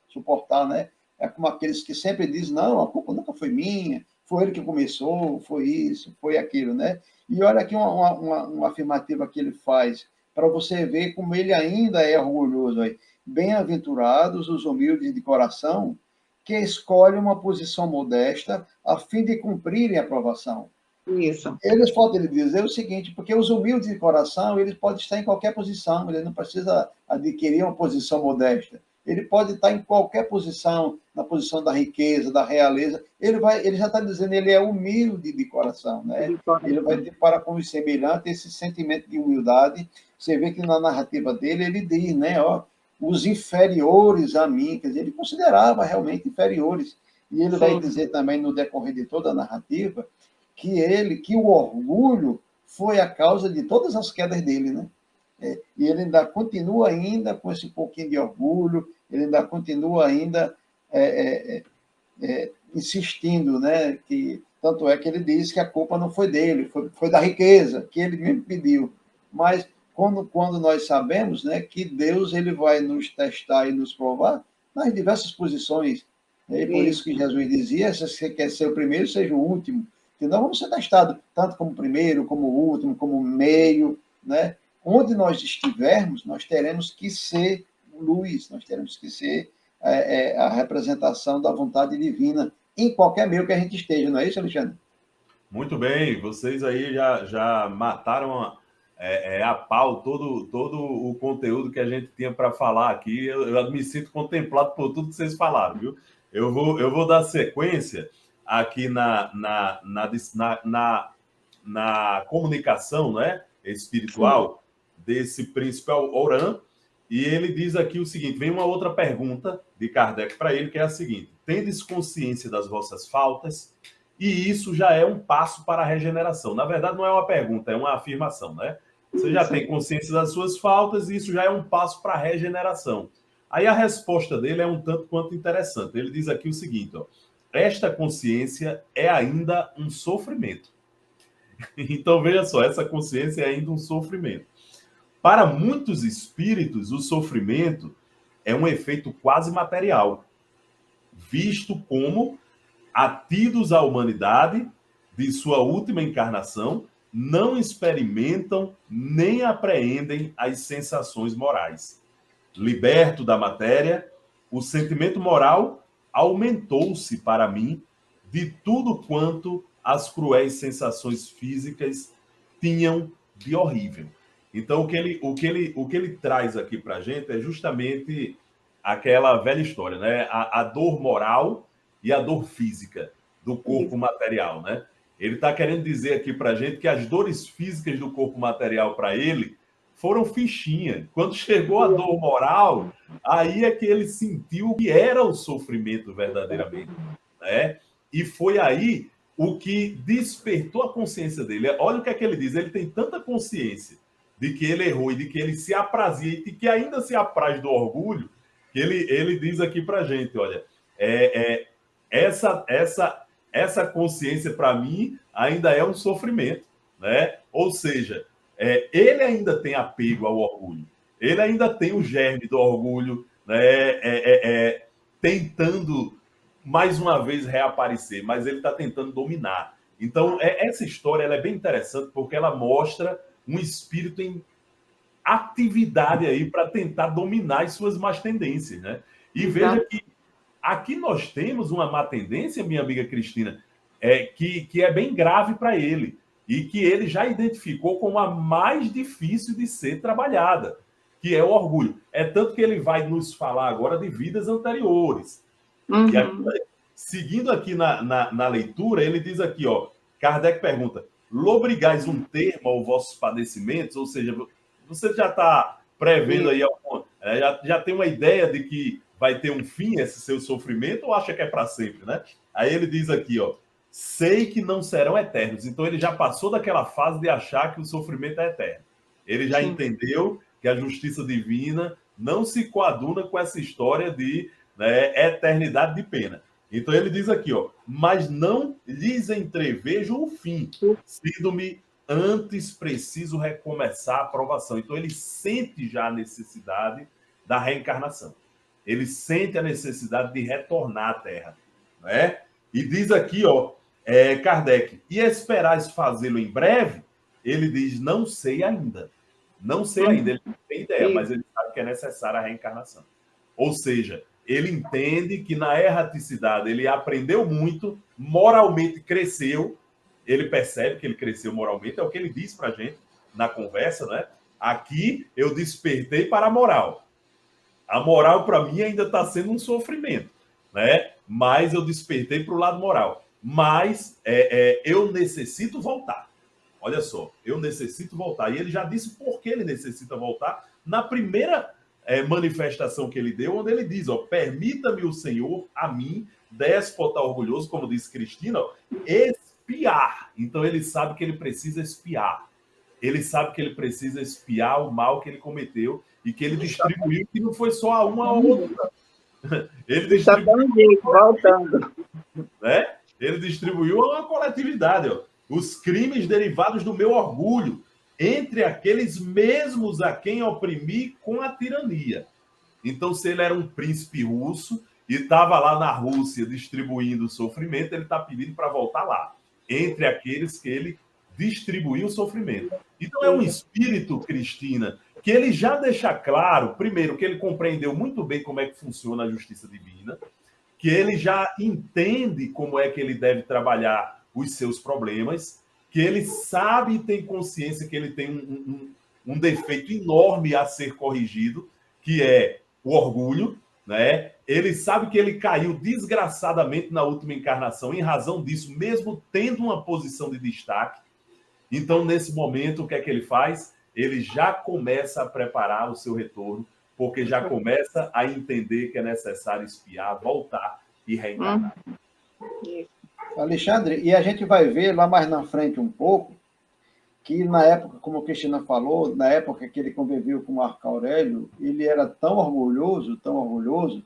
suportar, né? É como aqueles que sempre dizem, não, a culpa nunca foi minha, foi ele que começou, foi isso, foi aquilo, né? E olha aqui uma afirmativa que ele faz, para você ver como ele ainda é orgulhoso. Bem-aventurados os humildes de coração, que escolhem uma posição modesta a fim de cumprirem a aprovação. Isso. Eles podem dizer o seguinte, porque os humildes de coração, eles podem estar em qualquer posição, ele não precisa adquirir uma posição modesta. Ele pode estar em qualquer posição, na posição da riqueza, da realeza. Ele já está dizendo, ele é humilde de coração, né? Ele vai ter para com os semelhantes esse sentimento de humildade. Você vê que na narrativa dele, ele diz, né, ó, os inferiores a mim, quer dizer, ele considerava realmente inferiores. E ele vai dizer também, no decorrer de toda a narrativa, que o orgulho foi a causa de todas as quedas dele, né? E ele ainda continua ainda com esse pouquinho de orgulho, ele ainda continua ainda insistindo, né? Que, tanto é que ele diz que a culpa não foi dele, foi da riqueza, que ele mesmo pediu. Mas quando nós sabemos, né, que Deus ele vai nos testar e nos provar nas diversas posições. E por isso que Jesus dizia, se você quer ser o primeiro, seja o último. Que nós vamos ser testados tanto como primeiro, como último, como meio, né? Onde nós estivermos, nós teremos que ser luz, nós teremos que ser a representação da vontade divina em qualquer meio que a gente esteja, não é isso, Alexandre? Muito bem, vocês aí já mataram a pau todo o conteúdo que a gente tinha para falar aqui. Eu me sinto contemplado por tudo que vocês falaram, viu? Eu vou dar sequência aqui na comunicação, né, espiritual desse príncipe Oran, e ele diz aqui o seguinte, vem uma outra pergunta de Kardec para ele, que é a seguinte: tendes consciência das vossas faltas, e isso já é um passo para a regeneração. Na verdade, não é uma pergunta, é uma afirmação, né? Você já tem consciência das suas faltas, e isso já é um passo para a regeneração. Aí a resposta dele é um tanto quanto interessante. Ele diz aqui o seguinte, ó: esta consciência é ainda um sofrimento. Então, veja só, essa consciência é ainda um sofrimento. Para muitos espíritos, o sofrimento é um efeito quase material, visto como atidos à humanidade de sua última encarnação, não experimentam nem apreendem as sensações morais. Liberto da matéria, o sentimento moral aumentou-se para mim de tudo quanto as cruéis sensações físicas tinham de horrível. Então, o que ele traz aqui para a gente é justamente aquela velha história, né? A dor moral e a dor física do corpo material, né? Ele está querendo dizer aqui para a gente que as dores físicas do corpo material para ele foram fichinha. Quando chegou a dor moral, aí é que ele sentiu o que era o sofrimento verdadeiramente, né? E foi aí o que despertou a consciência dele. Olha o que é que ele diz. Ele tem tanta consciência de que ele errou e de que ele se aprazia e de que ainda se apraz do orgulho, que ele diz aqui para a gente, olha, essa consciência para mim ainda é um sofrimento, né? Ou seja, ele ainda tem apego ao orgulho, ele ainda tem o germe do orgulho, né? Tentando mais uma vez reaparecer, mas ele está tentando dominar. Então, essa história ela é bem interessante porque ela mostra um espírito em atividade aí para tentar dominar as suas más tendências, né? E veja que aqui nós temos uma má tendência, minha amiga Cristina, que é bem grave para ele e que ele já identificou como a mais difícil de ser trabalhada, que é o orgulho. É tanto que ele vai nos falar agora de vidas anteriores. Uhum. E aqui, seguindo aqui na leitura, ele diz aqui, ó, Kardec pergunta: lobrigais um termo aos vossos padecimentos? Ou seja, você já está prevendo aí, já tem uma ideia de que vai ter um fim esse seu sofrimento ou acha que é para sempre, né? Aí ele diz aqui, ó, sei que não serão eternos. Então ele já passou daquela fase de achar que o sofrimento é eterno. Ele já entendeu que a justiça divina não se coaduna com essa história de, né, eternidade de pena. Então ele diz aqui, ó, mas não lhes entrevejo o fim, sendo-me antes preciso recomeçar a provação. Então ele sente já a necessidade da reencarnação. Ele sente a necessidade de retornar à Terra, né? E diz aqui, ó, Kardec, e esperais fazê-lo em breve? Ele diz, não sei ainda. Não sei ainda, ele não tem ideia, mas ele sabe que é necessária a reencarnação. Ou seja, ele entende que na erraticidade ele aprendeu muito, moralmente cresceu, ele percebe que ele cresceu moralmente, é o que ele diz para a gente na conversa, né? Aqui eu despertei para a moral. A moral, para mim, ainda está sendo um sofrimento, né? Mas eu despertei para o lado moral. Mas eu necessito voltar. Olha só, eu necessito voltar. E ele já disse por que ele necessita voltar na primeira manifestação que ele deu, onde ele diz, ó, permita-me o Senhor, a mim, déspota orgulhoso, como disse Cristina, ó, espiar. Então ele sabe que ele precisa espiar. Ele sabe que ele precisa espiar o mal que ele cometeu e que ele distribuiu, que não foi só a uma ou outra. Ele distribuiu, voltando. Né? Ele distribuiu a uma coletividade, ó, os crimes derivados do meu orgulho, entre aqueles mesmos a quem oprimi com a tirania. Então, se ele era um príncipe russo e estava lá na Rússia distribuindo o sofrimento, ele está pedindo para voltar lá, entre aqueles que ele distribuiu o sofrimento. Então, é um espírito, Cristina, que ele já deixa claro, primeiro, que ele compreendeu muito bem como é que funciona a justiça divina, que ele já entende como é que ele deve trabalhar os seus problemas, que ele sabe e tem consciência que ele tem um defeito enorme a ser corrigido, que é o orgulho, né? Ele sabe que ele caiu desgraçadamente na última encarnação em razão disso, mesmo tendo uma posição de destaque. Então, nesse momento, o que é que ele faz? Ele já começa a preparar o seu retorno, porque já começa a entender que é necessário espiar, voltar e reencarnar. Alexandre, e a gente vai ver lá mais na frente um pouco, que na época, como a Cristina falou, na época que ele conviveu com Marco Aurélio, ele era tão orgulhoso,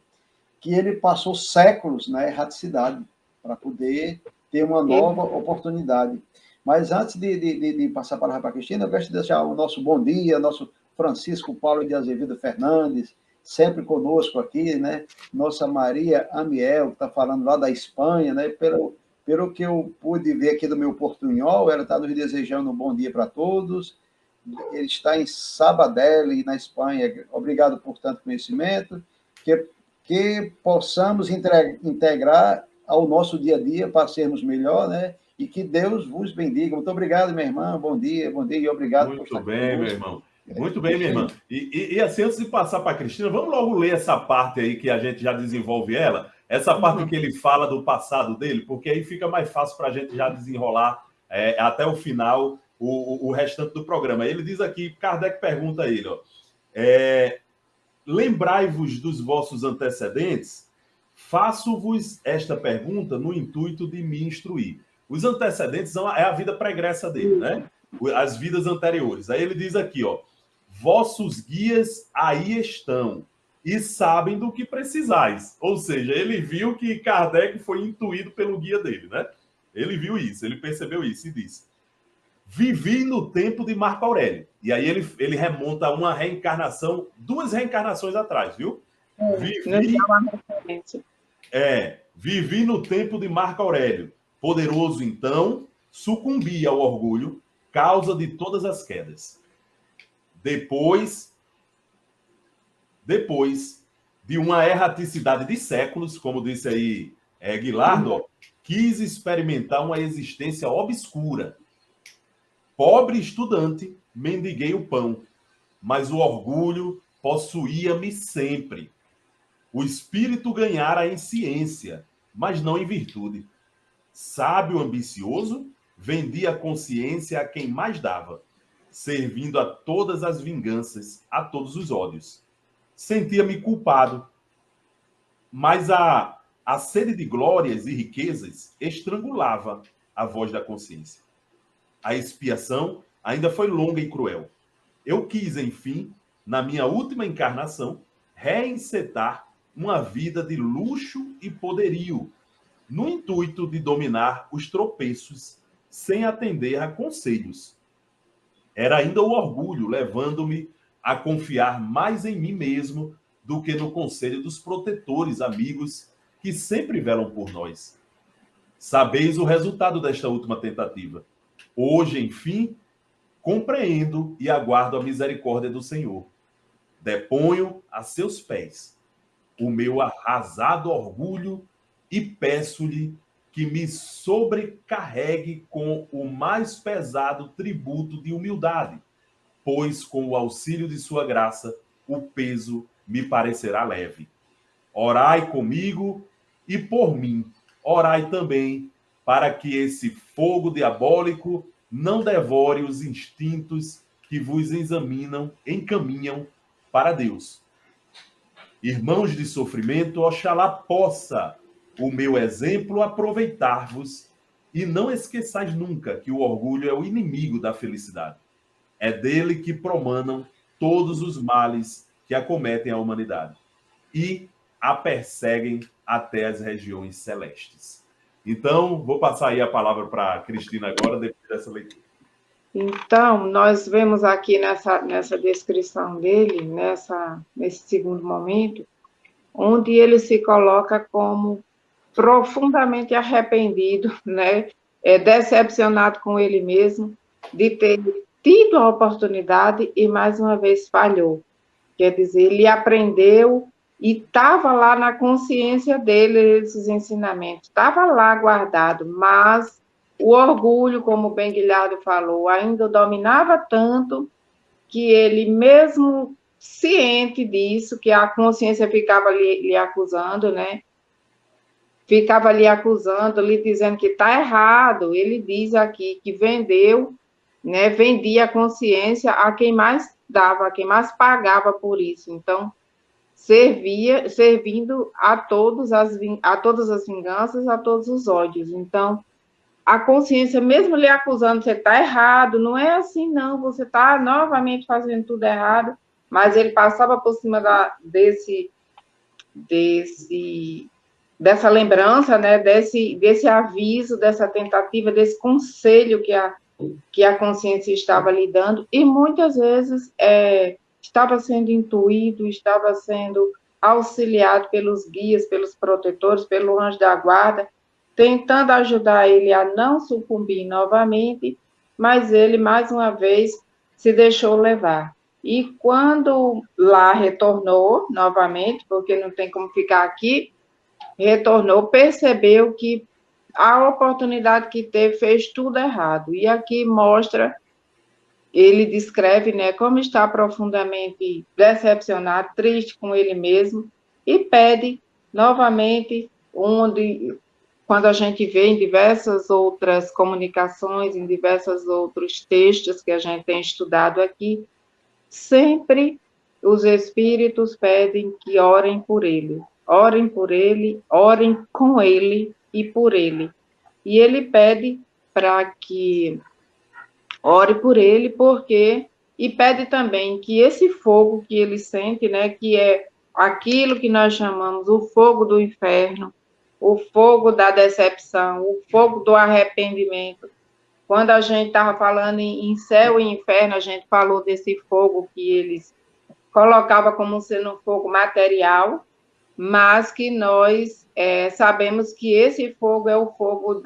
que ele passou séculos na erraticidade para poder ter uma nova oportunidade. Mas antes de passar a palavra para a Cristina, eu gosto de deixar o nosso bom dia, nosso Francisco Paulo de Azevedo Fernandes, sempre conosco aqui, né? Nossa Maria Amiel, que está falando lá da Espanha, né? Pelo que eu pude ver aqui do meu portunhol, ela está nos desejando um bom dia para todos. Ele está em Sabadell, na Espanha. Obrigado por tanto conhecimento. Que possamos integrar ao nosso dia a dia para sermos melhor, né? E que Deus vos bendiga. Muito obrigado, minha irmã. Bom dia e obrigado por estar aqui. Muito bem, meu irmão. Muito bem, minha irmã. E assim, antes de passar para a Cristina, vamos logo ler essa parte aí que a gente já desenvolve ela, essa parte que ele fala do passado dele, porque aí fica mais fácil para a gente já desenrolar até o final o restante do programa. Ele diz aqui, Kardec pergunta a ele, ó, lembrai-vos dos vossos antecedentes? Faço-vos esta pergunta no intuito de me instruir. Os antecedentes é a vida pregressa dele, né? As vidas anteriores. Aí ele diz aqui, ó, vossos guias aí estão e sabem do que precisais. Ou seja, ele viu que Kardec foi intuído pelo guia dele, né? Ele viu isso, ele percebeu isso e disse, vivi no tempo de Marco Aurélio. E aí ele remonta a uma reencarnação, 2 reencarnações atrás, viu? Vivi no tempo de Marco Aurélio. Poderoso, então, sucumbi ao orgulho, causa de todas as quedas. Depois de uma erraticidade de séculos, como disse aí Guilardo, quis experimentar uma existência obscura. Pobre estudante, mendiguei o pão, mas o orgulho possuía-me sempre. O espírito ganhara em ciência, mas não em virtude. Sábio ambicioso, vendia a consciência a quem mais dava, servindo a todas as vinganças, a todos os ódios. Sentia-me culpado, mas a a sede de glórias e riquezas estrangulava a voz da consciência. A expiação ainda foi longa e cruel. Eu quis, enfim, na minha última encarnação, reencetar uma vida de luxo e poderio, no intuito de dominar os tropeços sem atender a conselhos. Era ainda o orgulho levando-me a confiar mais em mim mesmo do que no conselho dos protetores amigos que sempre velam por nós. Sabeis o resultado desta última tentativa. Hoje, enfim, compreendo e aguardo a misericórdia do Senhor. Deponho a seus pés o meu arrasado orgulho e peço-lhe que me sobrecarregue com o mais pesado tributo de humildade, pois com o auxílio de sua graça o peso me parecerá leve. Orai comigo e por mim, orai também, para que esse fogo diabólico não devore os instintos que vos encaminham para Deus. Irmãos de sofrimento, oxalá possa o meu exemplo aproveitar-vos, e não esqueçais nunca que o orgulho é o inimigo da felicidade. É dele que promanam todos os males que acometem a humanidade e a perseguem até as regiões celestes. Então, vou passar aí a palavra para a Cristina agora, depois dessa leitura. Então, nós vemos aqui nessa descrição dele, nesse segundo momento, onde ele se coloca como profundamente arrependido, né? Decepcionado com ele mesmo, de ter tido a oportunidade e mais uma vez falhou. Quer dizer, ele aprendeu e estava lá na consciência dele esses ensinamentos, estava lá guardado, mas o orgulho, como o Ben Guilhardo falou, ainda dominava tanto que ele, mesmo ciente disso, que a consciência ficava lhe acusando, né? Ficava lhe acusando, lhe dizendo que está errado. Ele diz aqui que vendeu, né? Vendia a consciência a quem mais dava, a quem mais pagava por isso. Então, servindo a todas as vinganças, a todos os ódios. Então, a consciência, mesmo lhe acusando, você está errado, não é assim, não, você está novamente fazendo tudo errado, mas ele passava por cima dessa lembrança, né, desse aviso, dessa tentativa, desse conselho que a consciência estava lhe dando, e muitas vezes estava sendo intuído, estava sendo auxiliado pelos guias, pelos protetores, pelo anjo da guarda, tentando ajudar ele a não sucumbir novamente, mas ele, mais uma vez, se deixou levar. E quando lá retornou novamente, porque não tem como ficar aqui, retornou, percebeu que a oportunidade que teve fez tudo errado. E aqui mostra, ele descreve, né, como está profundamente decepcionado, triste com ele mesmo, e pede novamente, quando a gente vê em diversas outras comunicações, em diversos outros textos que a gente tem estudado aqui, sempre os espíritos pedem que orem por ele, orem com ele e por ele. E ele pede para que ore por ele, e pede também que esse fogo que ele sente, né, que é aquilo que nós chamamos o fogo do inferno, o fogo da decepção, o fogo do arrependimento. Quando a gente estava falando em céu e inferno, a gente falou desse fogo que eles colocavam como sendo um fogo material, mas que nós sabemos que esse fogo é o fogo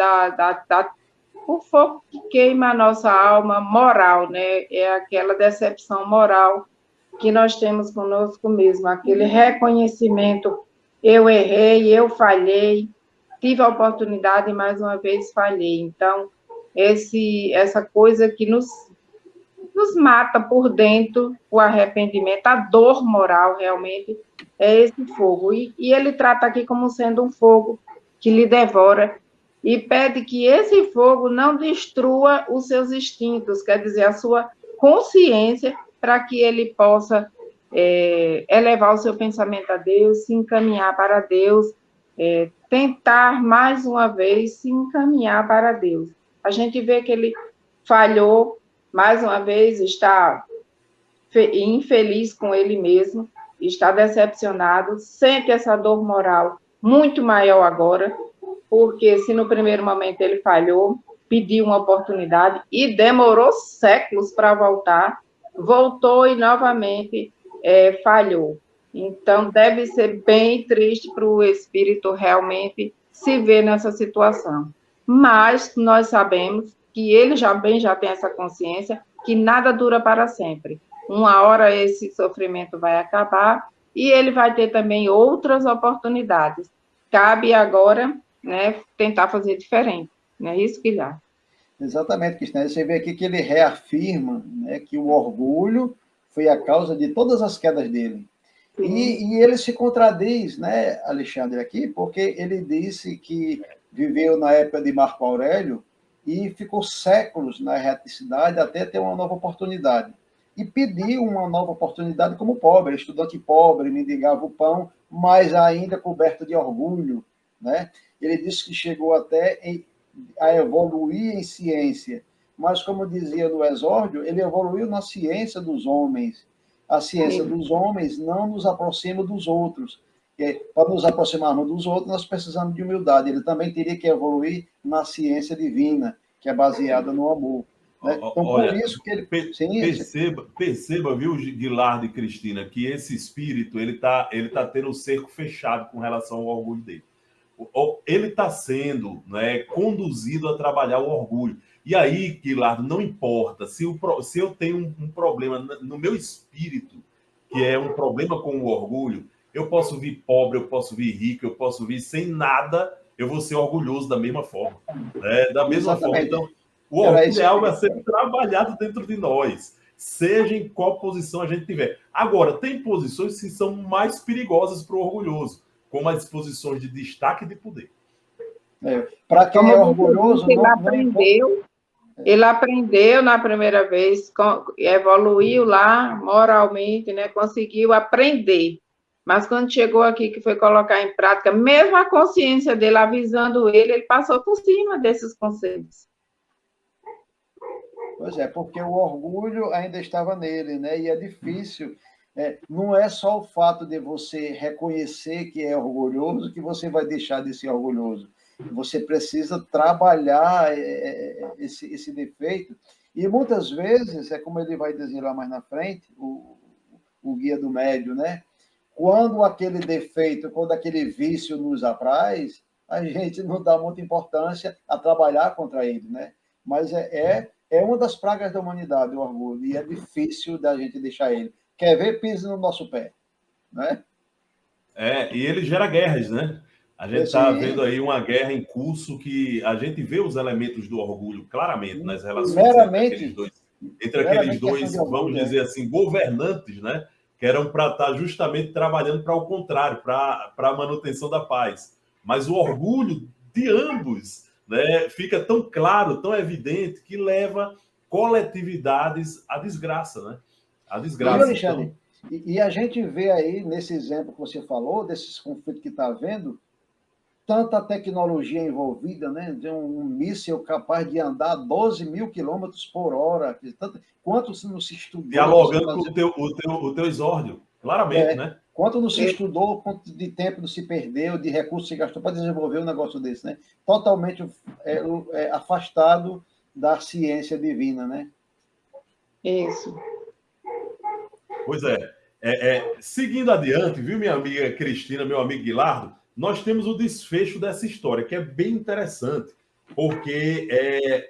o fogo que queima a nossa alma moral, né? É aquela decepção moral que nós temos conosco mesmo, aquele reconhecimento: eu errei, eu falhei, tive a oportunidade e mais uma vez falhei. Então, essa coisa que nos mata por dentro, o arrependimento, a dor moral, realmente, é esse fogo. E ele trata aqui como sendo um fogo que lhe devora e pede que esse fogo não destrua os seus instintos, quer dizer, a sua consciência, para que ele possa elevar o seu pensamento a Deus, se encaminhar para Deus, tentar mais uma vez se encaminhar para Deus. A gente vê que ele falhou, mais uma vez está infeliz com ele mesmo, está decepcionado, sente essa dor moral muito maior agora, porque se no primeiro momento ele falhou, pediu uma oportunidade e demorou séculos para voltar, voltou e novamente falhou. Então, deve ser bem triste para o espírito realmente se ver nessa situação. Mas nós sabemos que ele já tem essa consciência que nada dura para sempre. Uma hora esse sofrimento vai acabar e ele vai ter também outras oportunidades. Cabe agora, né, tentar fazer diferente. Não é isso, Guilherme? Exatamente, Cristina. Você vê aqui que ele reafirma, né, que o orgulho foi a causa de todas as quedas dele. E ele se contradiz, né, Alexandre, aqui, porque ele disse que viveu na época de Marco Aurélio e ficou séculos na erraticidade até ter uma nova oportunidade. E pediu uma nova oportunidade como pobre, estudante pobre, mendigava o pão, mas ainda coberto de orgulho, né? Ele disse que chegou até a evoluir em ciência, mas, como dizia no exórdio, ele evoluiu na ciência dos homens. A ciência dos homens não nos aproxima dos outros. Para nos aproximarmos dos outros, nós precisamos de humildade. Ele também teria que evoluir na ciência divina, que é baseada no amor. Né? Então, olha, por isso que ele... Perceba, viu, Guilardo e Cristina, que esse espírito ele tá tendo o cerco fechado com relação ao orgulho dele. Ele está sendo, né, conduzido a trabalhar o orgulho. E aí, Guilardo, não importa se eu tenho um problema no meu espírito, que é um problema com o orgulho, eu posso vir pobre, eu posso vir rico, eu posso vir sem nada, eu vou ser orgulhoso da mesma forma. Né? Da mesma Exatamente. forma. Então, o orgulho é algo a ser trabalhado dentro de nós, seja em qual posição a gente tiver. Agora, tem posições que são mais perigosas para o orgulhoso, como as posições de destaque e de poder. Para quem é orgulhoso, ele aprendeu na primeira vez, evoluiu lá moralmente, né? Conseguiu aprender. Mas quando chegou aqui, que foi colocar em prática, mesmo a consciência dele avisando ele passou por cima desses conselhos. Pois é, porque o orgulho ainda estava nele, né? E é difícil. Não é só o fato de você reconhecer que é orgulhoso que você vai deixar de ser orgulhoso. Você precisa trabalhar esse defeito. E muitas vezes, é como ele vai dizer lá mais na frente, o guia do médium, né? Quando aquele defeito, quando aquele vício nos apraz, a gente não dá muita importância a trabalhar contra ele, né? Mas é uma das pragas da humanidade, o orgulho, e é difícil da gente deixar ele. Quer ver, pise no nosso pé, né? E ele gera guerras, né? A gente está vendo aí uma guerra em curso que a gente vê os elementos do orgulho claramente nas relações entre aqueles dois, vamos dizer assim, governantes, né? Que eram para estar justamente trabalhando para o contrário, para a manutenção da paz. Mas o orgulho de ambos, né, fica tão claro, tão evidente, que leva coletividades à desgraça, né? A desgraça. Alexandre, e a gente vê aí, nesse exemplo que você falou, desses conflitos que está havendo, tanta tecnologia envolvida, né? De um míssil capaz de andar 12 mil quilômetros por hora. Quanto não se estudou... Dialogando com o teu exórdio, claramente, né? Quanto não se estudou, quanto de tempo não se perdeu, de recursos se gastou para desenvolver um negócio desse, né? Totalmente afastado da ciência divina, né? Isso. Pois seguindo adiante, viu, minha amiga Cristina, meu amigo Guilardo, nós temos o desfecho dessa história, que é bem interessante, porque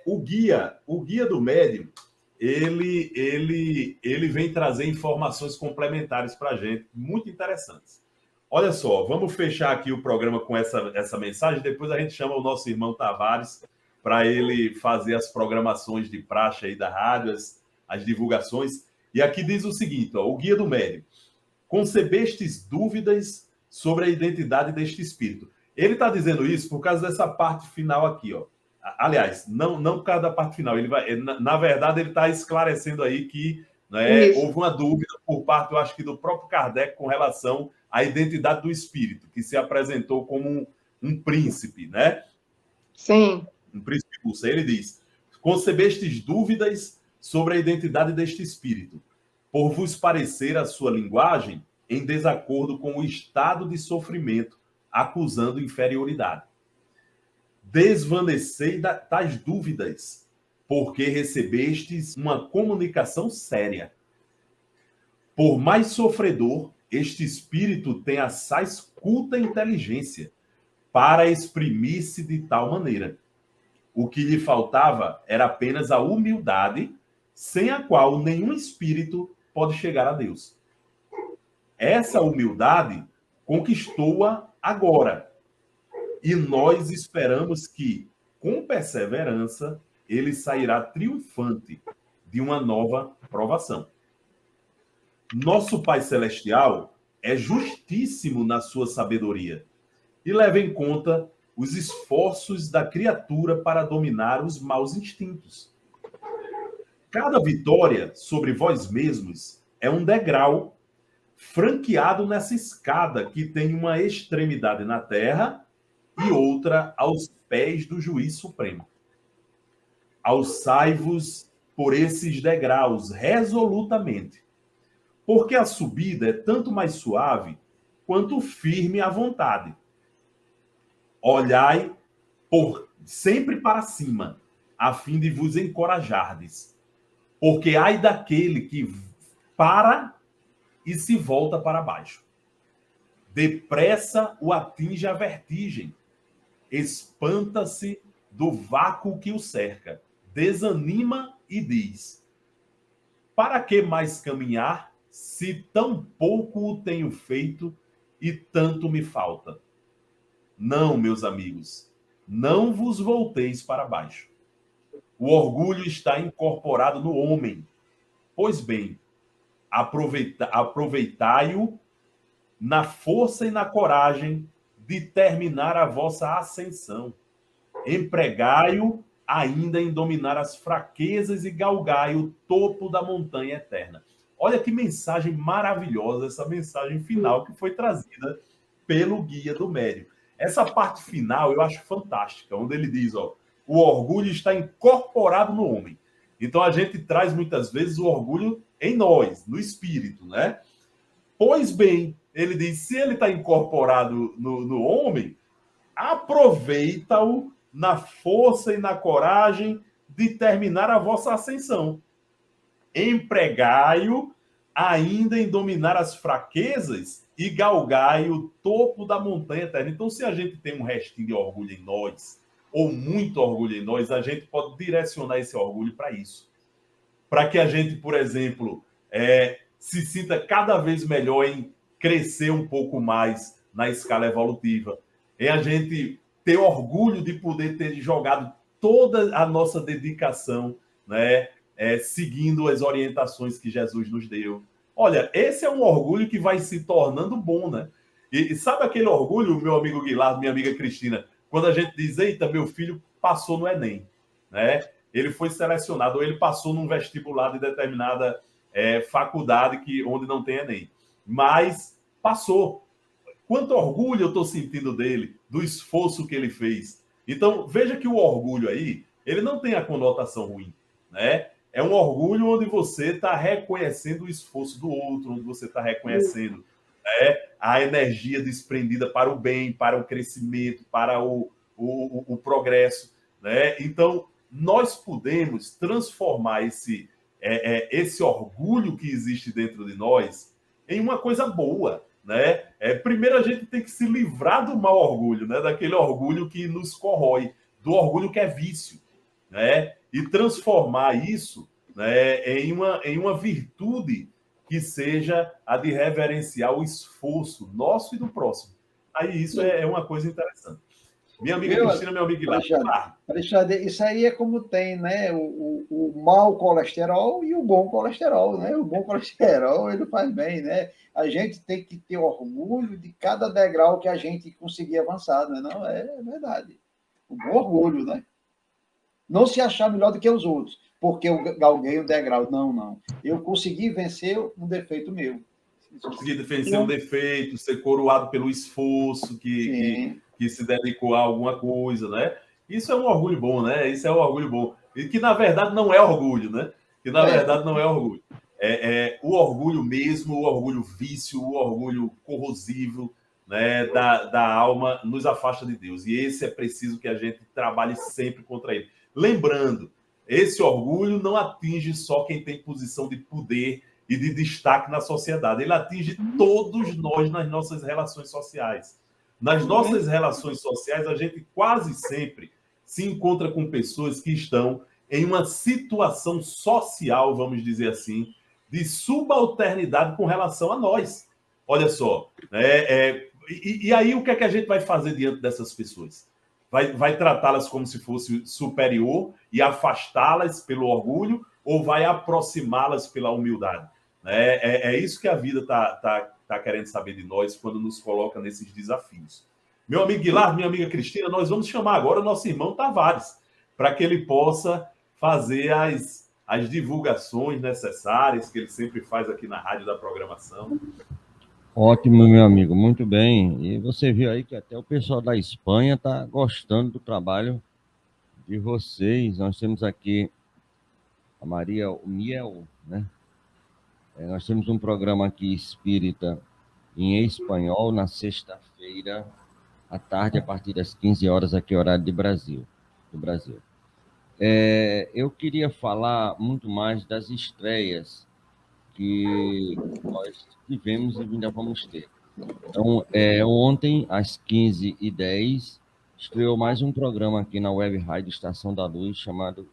o guia do médium, ele vem trazer informações complementares para a gente, muito interessantes. Olha só, vamos fechar aqui o programa com essa mensagem, depois a gente chama o nosso irmão Tavares para ele fazer as programações de praxe aí da rádio, as divulgações. E aqui diz o seguinte, ó, o guia do médium: concebestes dúvidas sobre a identidade deste espírito. Ele está dizendo isso por causa dessa parte final aqui, ó. Aliás, não por causa da parte final. Na verdade, ele está esclarecendo aí que, né, houve uma dúvida por parte, eu acho que do próprio Kardec, com relação à identidade do espírito, que se apresentou como um príncipe, né? Sim. Um príncipe russo. Aí ele diz: concebestes dúvidas sobre a identidade deste espírito, por vos parecer a sua linguagem em desacordo com o estado de sofrimento, acusando inferioridade. Desvanecei tais dúvidas, porque recebestes uma comunicação séria. Por mais sofredor, este espírito tem assaz culta inteligência para exprimir-se de tal maneira. O que lhe faltava era apenas a humildade, sem a qual nenhum espírito pode chegar a Deus. Essa humildade conquistou-a agora. E nós esperamos que, com perseverança, ele sairá triunfante de uma nova provação. Nosso Pai Celestial é justíssimo na sua sabedoria e leva em conta os esforços da criatura para dominar os maus instintos. Cada vitória sobre vós mesmos é um degrau franqueado nessa escada que tem uma extremidade na terra e outra aos pés do Juiz Supremo. Alçai-vos por esses degraus resolutamente, porque a subida é tanto mais suave quanto firme à vontade. Olhai sempre para cima, a fim de vos encorajardes, porque ai daquele que para e se volta para baixo. Depressa o atinge a vertigem, espanta-se do vácuo que o cerca, desanima e diz: para que mais caminhar, se tão pouco o tenho feito e tanto me falta? Não, meus amigos, não vos volteis para baixo. O orgulho está incorporado no homem. Pois bem, aproveitai-o na força e na coragem de terminar a vossa ascensão. Empregai-o ainda em dominar as fraquezas e galgai o topo da montanha eterna. Olha que mensagem maravilhosa, essa mensagem final que foi trazida pelo Guia do Médium. Essa parte final eu acho fantástica, onde ele diz, ó, o orgulho está incorporado no homem. Então a gente traz muitas vezes o orgulho em nós, no espírito, né? Pois bem, ele diz, se ele está incorporado no homem, aproveita-o na força e na coragem de terminar a vossa ascensão. Empregai-o ainda em dominar as fraquezas e galgai o topo da montanha eterna. Então, se a gente tem um restinho de orgulho em nós, ou muito orgulho em nós, a gente pode direcionar esse orgulho para isso. Para que a gente, por exemplo, se sinta cada vez melhor em crescer um pouco mais na escala evolutiva. É a gente ter orgulho de poder ter jogado toda a nossa dedicação, né, seguindo as orientações que Jesus nos deu. Olha, esse é um orgulho que vai se tornando bom, né? E sabe aquele orgulho, meu amigo Guilherme, minha amiga Cristina, quando a gente diz, eita, meu filho passou no Enem, né? Ele foi selecionado, ou ele passou num vestibular de determinada faculdade onde não tem Enem. Mas passou. Quanto orgulho eu estou sentindo dele, do esforço que ele fez. Então, veja que o orgulho aí, ele não tem a conotação ruim, né? É um orgulho onde você está reconhecendo o esforço do outro, onde você está reconhecendo a energia desprendida para o bem, para o crescimento, para o progresso, né? Então, nós podemos transformar esse orgulho que existe dentro de nós em uma coisa boa, né? Primeiro a gente tem que se livrar do mau orgulho, né? Daquele orgulho que nos corrói, do orgulho que é vício, né? E transformar isso, né, em uma virtude que seja a de reverenciar o esforço nosso e do próximo. Aí isso é uma coisa interessante. Minha amiga Cristina, meu amigo Guilherme. Alexandre, isso aí é como tem, né? O mau colesterol e o bom colesterol, né? O bom colesterol, ele faz bem, né? A gente tem que ter orgulho de cada degrau que a gente conseguir avançar, né? Não, é verdade. O bom orgulho, né? Não se achar melhor do que os outros, porque eu galguei um degrau. Não. Eu consegui vencer um defeito meu. Conseguir vencer um defeito, ser coroado pelo esforço que que se dedicou a alguma coisa, né? Isso é um orgulho bom, né? Isso é um orgulho bom. E que, na verdade, não é orgulho, né? Que, na verdade, não é orgulho. É o orgulho mesmo, o orgulho vício, o orgulho corrosivo, né, da alma nos afasta de Deus. E esse é preciso que a gente trabalhe sempre contra ele. Lembrando, esse orgulho não atinge só quem tem posição de poder e de destaque na sociedade. Ele atinge todos nós nas nossas relações sociais. Nas nossas relações sociais, a gente quase sempre se encontra com pessoas que estão em uma situação social, vamos dizer assim, de subalternidade com relação a nós. Olha só. E aí o que é que a gente vai fazer diante dessas pessoas? Vai tratá-las como se fosse superior e afastá-las pelo orgulho ou vai aproximá-las pela humildade? É isso que a vida está querendo saber de nós quando nos coloca nesses desafios. Meu amigo Guilherme, minha amiga Cristina, nós vamos chamar agora o nosso irmão Tavares para que ele possa fazer as divulgações necessárias que ele sempre faz aqui na rádio da programação. Ótimo, meu amigo, muito bem. E você viu aí que até o pessoal da Espanha está gostando do trabalho de vocês. Nós temos aqui a Maria Miel, né? Nós temos um programa aqui espírita em espanhol na sexta-feira à tarde, a partir das 15 horas, aqui horário do Brasil. Eu queria falar muito mais das estreias que nós tivemos e ainda vamos ter. Então, ontem, às 15h10, estreou mais um programa aqui na Web Rádio Estação da Luz, chamado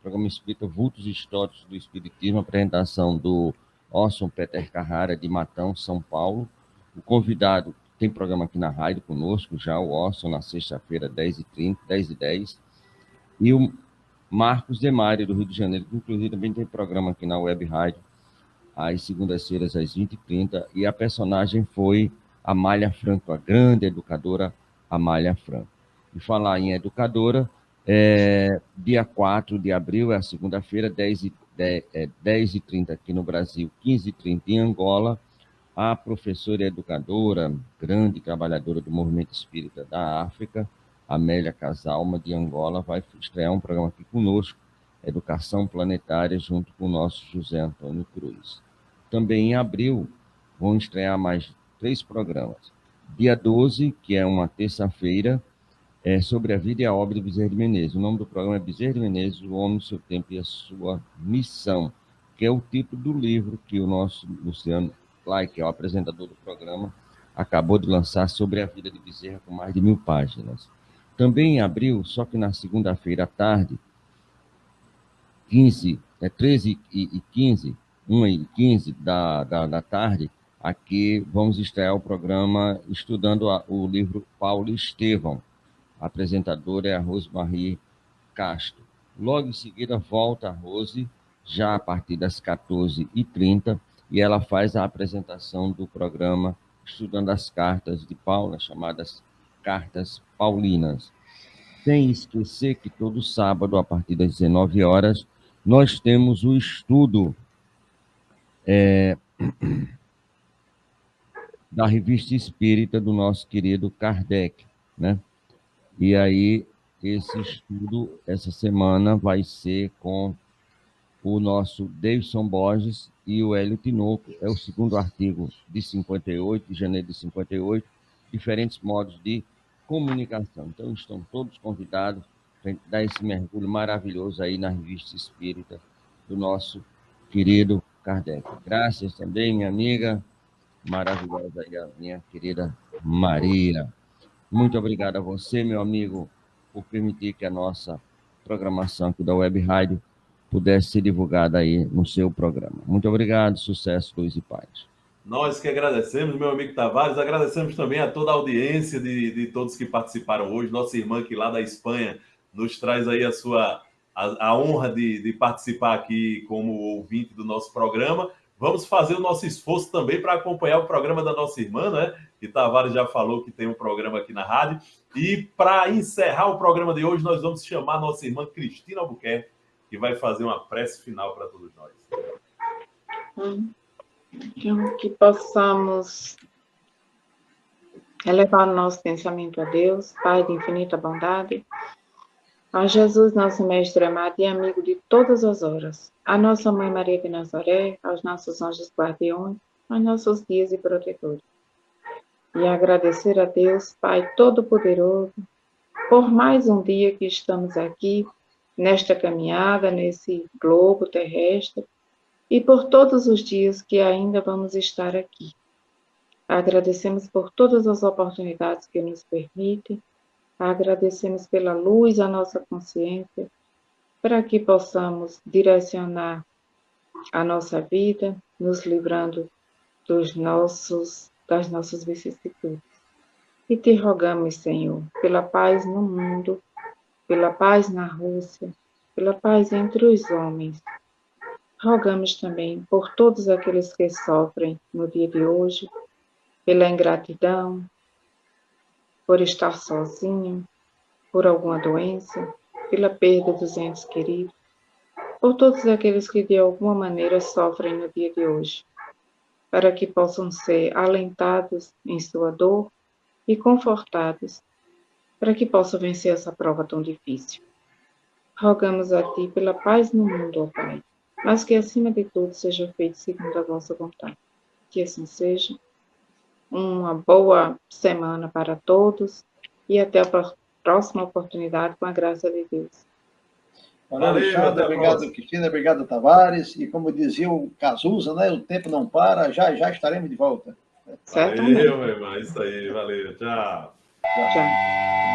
Programa Espírita Vultos Históricos do Espiritismo, apresentação do Orson Peter Carrara, de Matão, São Paulo. O convidado tem programa aqui na rádio conosco, já o Orson, na sexta-feira, 10h10. E o Marcos Demário, do Rio de Janeiro, que inclusive também tem programa aqui na Web Rádio, às segundas-feiras, às 20h30. E a personagem foi Amália Franco, a grande educadora Amália Franco. E falar em educadora, dia 4 de abril, é a segunda-feira, 10h30 aqui no Brasil, 15h30 em Angola, a professora e educadora, grande trabalhadora do movimento espírita da África, Amélia Casalma, de Angola, vai estrear um programa aqui conosco, Educação Planetária, junto com o nosso José Antônio Cruz. Também em abril, vão estrear mais 3 programas. Dia 12, que é uma terça-feira, é sobre a vida e a obra de Bezerra de Menezes. O nome do programa é Bezerra de Menezes, O Homem, o Seu Tempo e a Sua Missão, que é o título do livro que o nosso Luciano Lai, que é o apresentador do programa, acabou de lançar sobre a vida de Bezerra, com mais de 1000 páginas. Também em abril, só que na segunda-feira à tarde, 13h15, 1h15 da tarde, aqui vamos estrear o programa estudando o livro Paulo Estevão. A apresentadora é a Rosemarie Castro. Logo em seguida, volta a Rose, já a partir das 14h30, e ela faz a apresentação do programa estudando as cartas de Paula, chamadas Cartas Paulinas. Sem esquecer que todo sábado, a partir das 19 horas, nós temos o estudo da Revista Espírita do nosso querido Kardec, né? E aí, esse estudo, essa semana, vai ser com o nosso Davidson Borges e o Hélio Tinoco. É o segundo artigo de 58, de janeiro de 58, diferentes modos de comunicação. Então, estão todos convidados para dar esse mergulho maravilhoso aí na Revista Espírita do nosso querido Kardec. Graças também, minha amiga maravilhosa aí, a minha querida Maria. Muito obrigado a você, meu amigo, por permitir que a nossa programação aqui da Web Rádio pudesse ser divulgada aí no seu programa. Muito obrigado, sucesso, luz e paz. Nós que agradecemos, meu amigo Tavares, agradecemos também a toda a audiência de todos que participaram hoje. Nossa irmã aqui lá da Espanha nos traz aí a honra de participar aqui como ouvinte do nosso programa. Vamos fazer o nosso esforço também para acompanhar o programa da nossa irmã, né? E Tavares já falou que tem um programa aqui na rádio. E para encerrar o programa de hoje, nós vamos chamar a nossa irmã Cristina Albuquerque, que vai fazer uma prece final para todos nós. Então, que possamos Elevar o nosso pensamento a Deus, Pai de infinita bondade, a Jesus, nosso Mestre amado e amigo de todas as horas, a nossa Mãe Maria de Nazaré, aos nossos anjos guardiões, aos nossos guias e protetores. E agradecer a Deus, Pai Todo-Poderoso, por mais um dia que estamos aqui, nesta caminhada, nesse globo terrestre, e por todos os dias que ainda vamos estar aqui. Agradecemos por todas as oportunidades que nos permitem, agradecemos pela luz à nossa consciência, para que possamos direcionar a nossa vida, nos livrando das nossas vicissitudes. E te rogamos, Senhor, pela paz no mundo, pela paz na Rússia, pela paz entre os homens. Rogamos também por todos aqueles que sofrem no dia de hoje, pela ingratidão, por estar sozinho, por alguma doença, pela perda dos entes queridos, por todos aqueles que de alguma maneira sofrem no dia de hoje, para que possam ser alentados em sua dor e confortados, para que possam vencer essa prova tão difícil. Rogamos a Ti pela paz no mundo, ó Pai, mas que acima de tudo seja feito segundo a vossa vontade. Que assim seja. Uma boa semana para todos e até a próxima oportunidade, com a graça de Deus. Valeu, Alexandre, obrigado, Cristina, obrigado, Tavares. E como dizia o Cazuza, né, o tempo não para, já estaremos de volta. Valeu, meu irmão, isso aí, valeu, tchau. Tchau.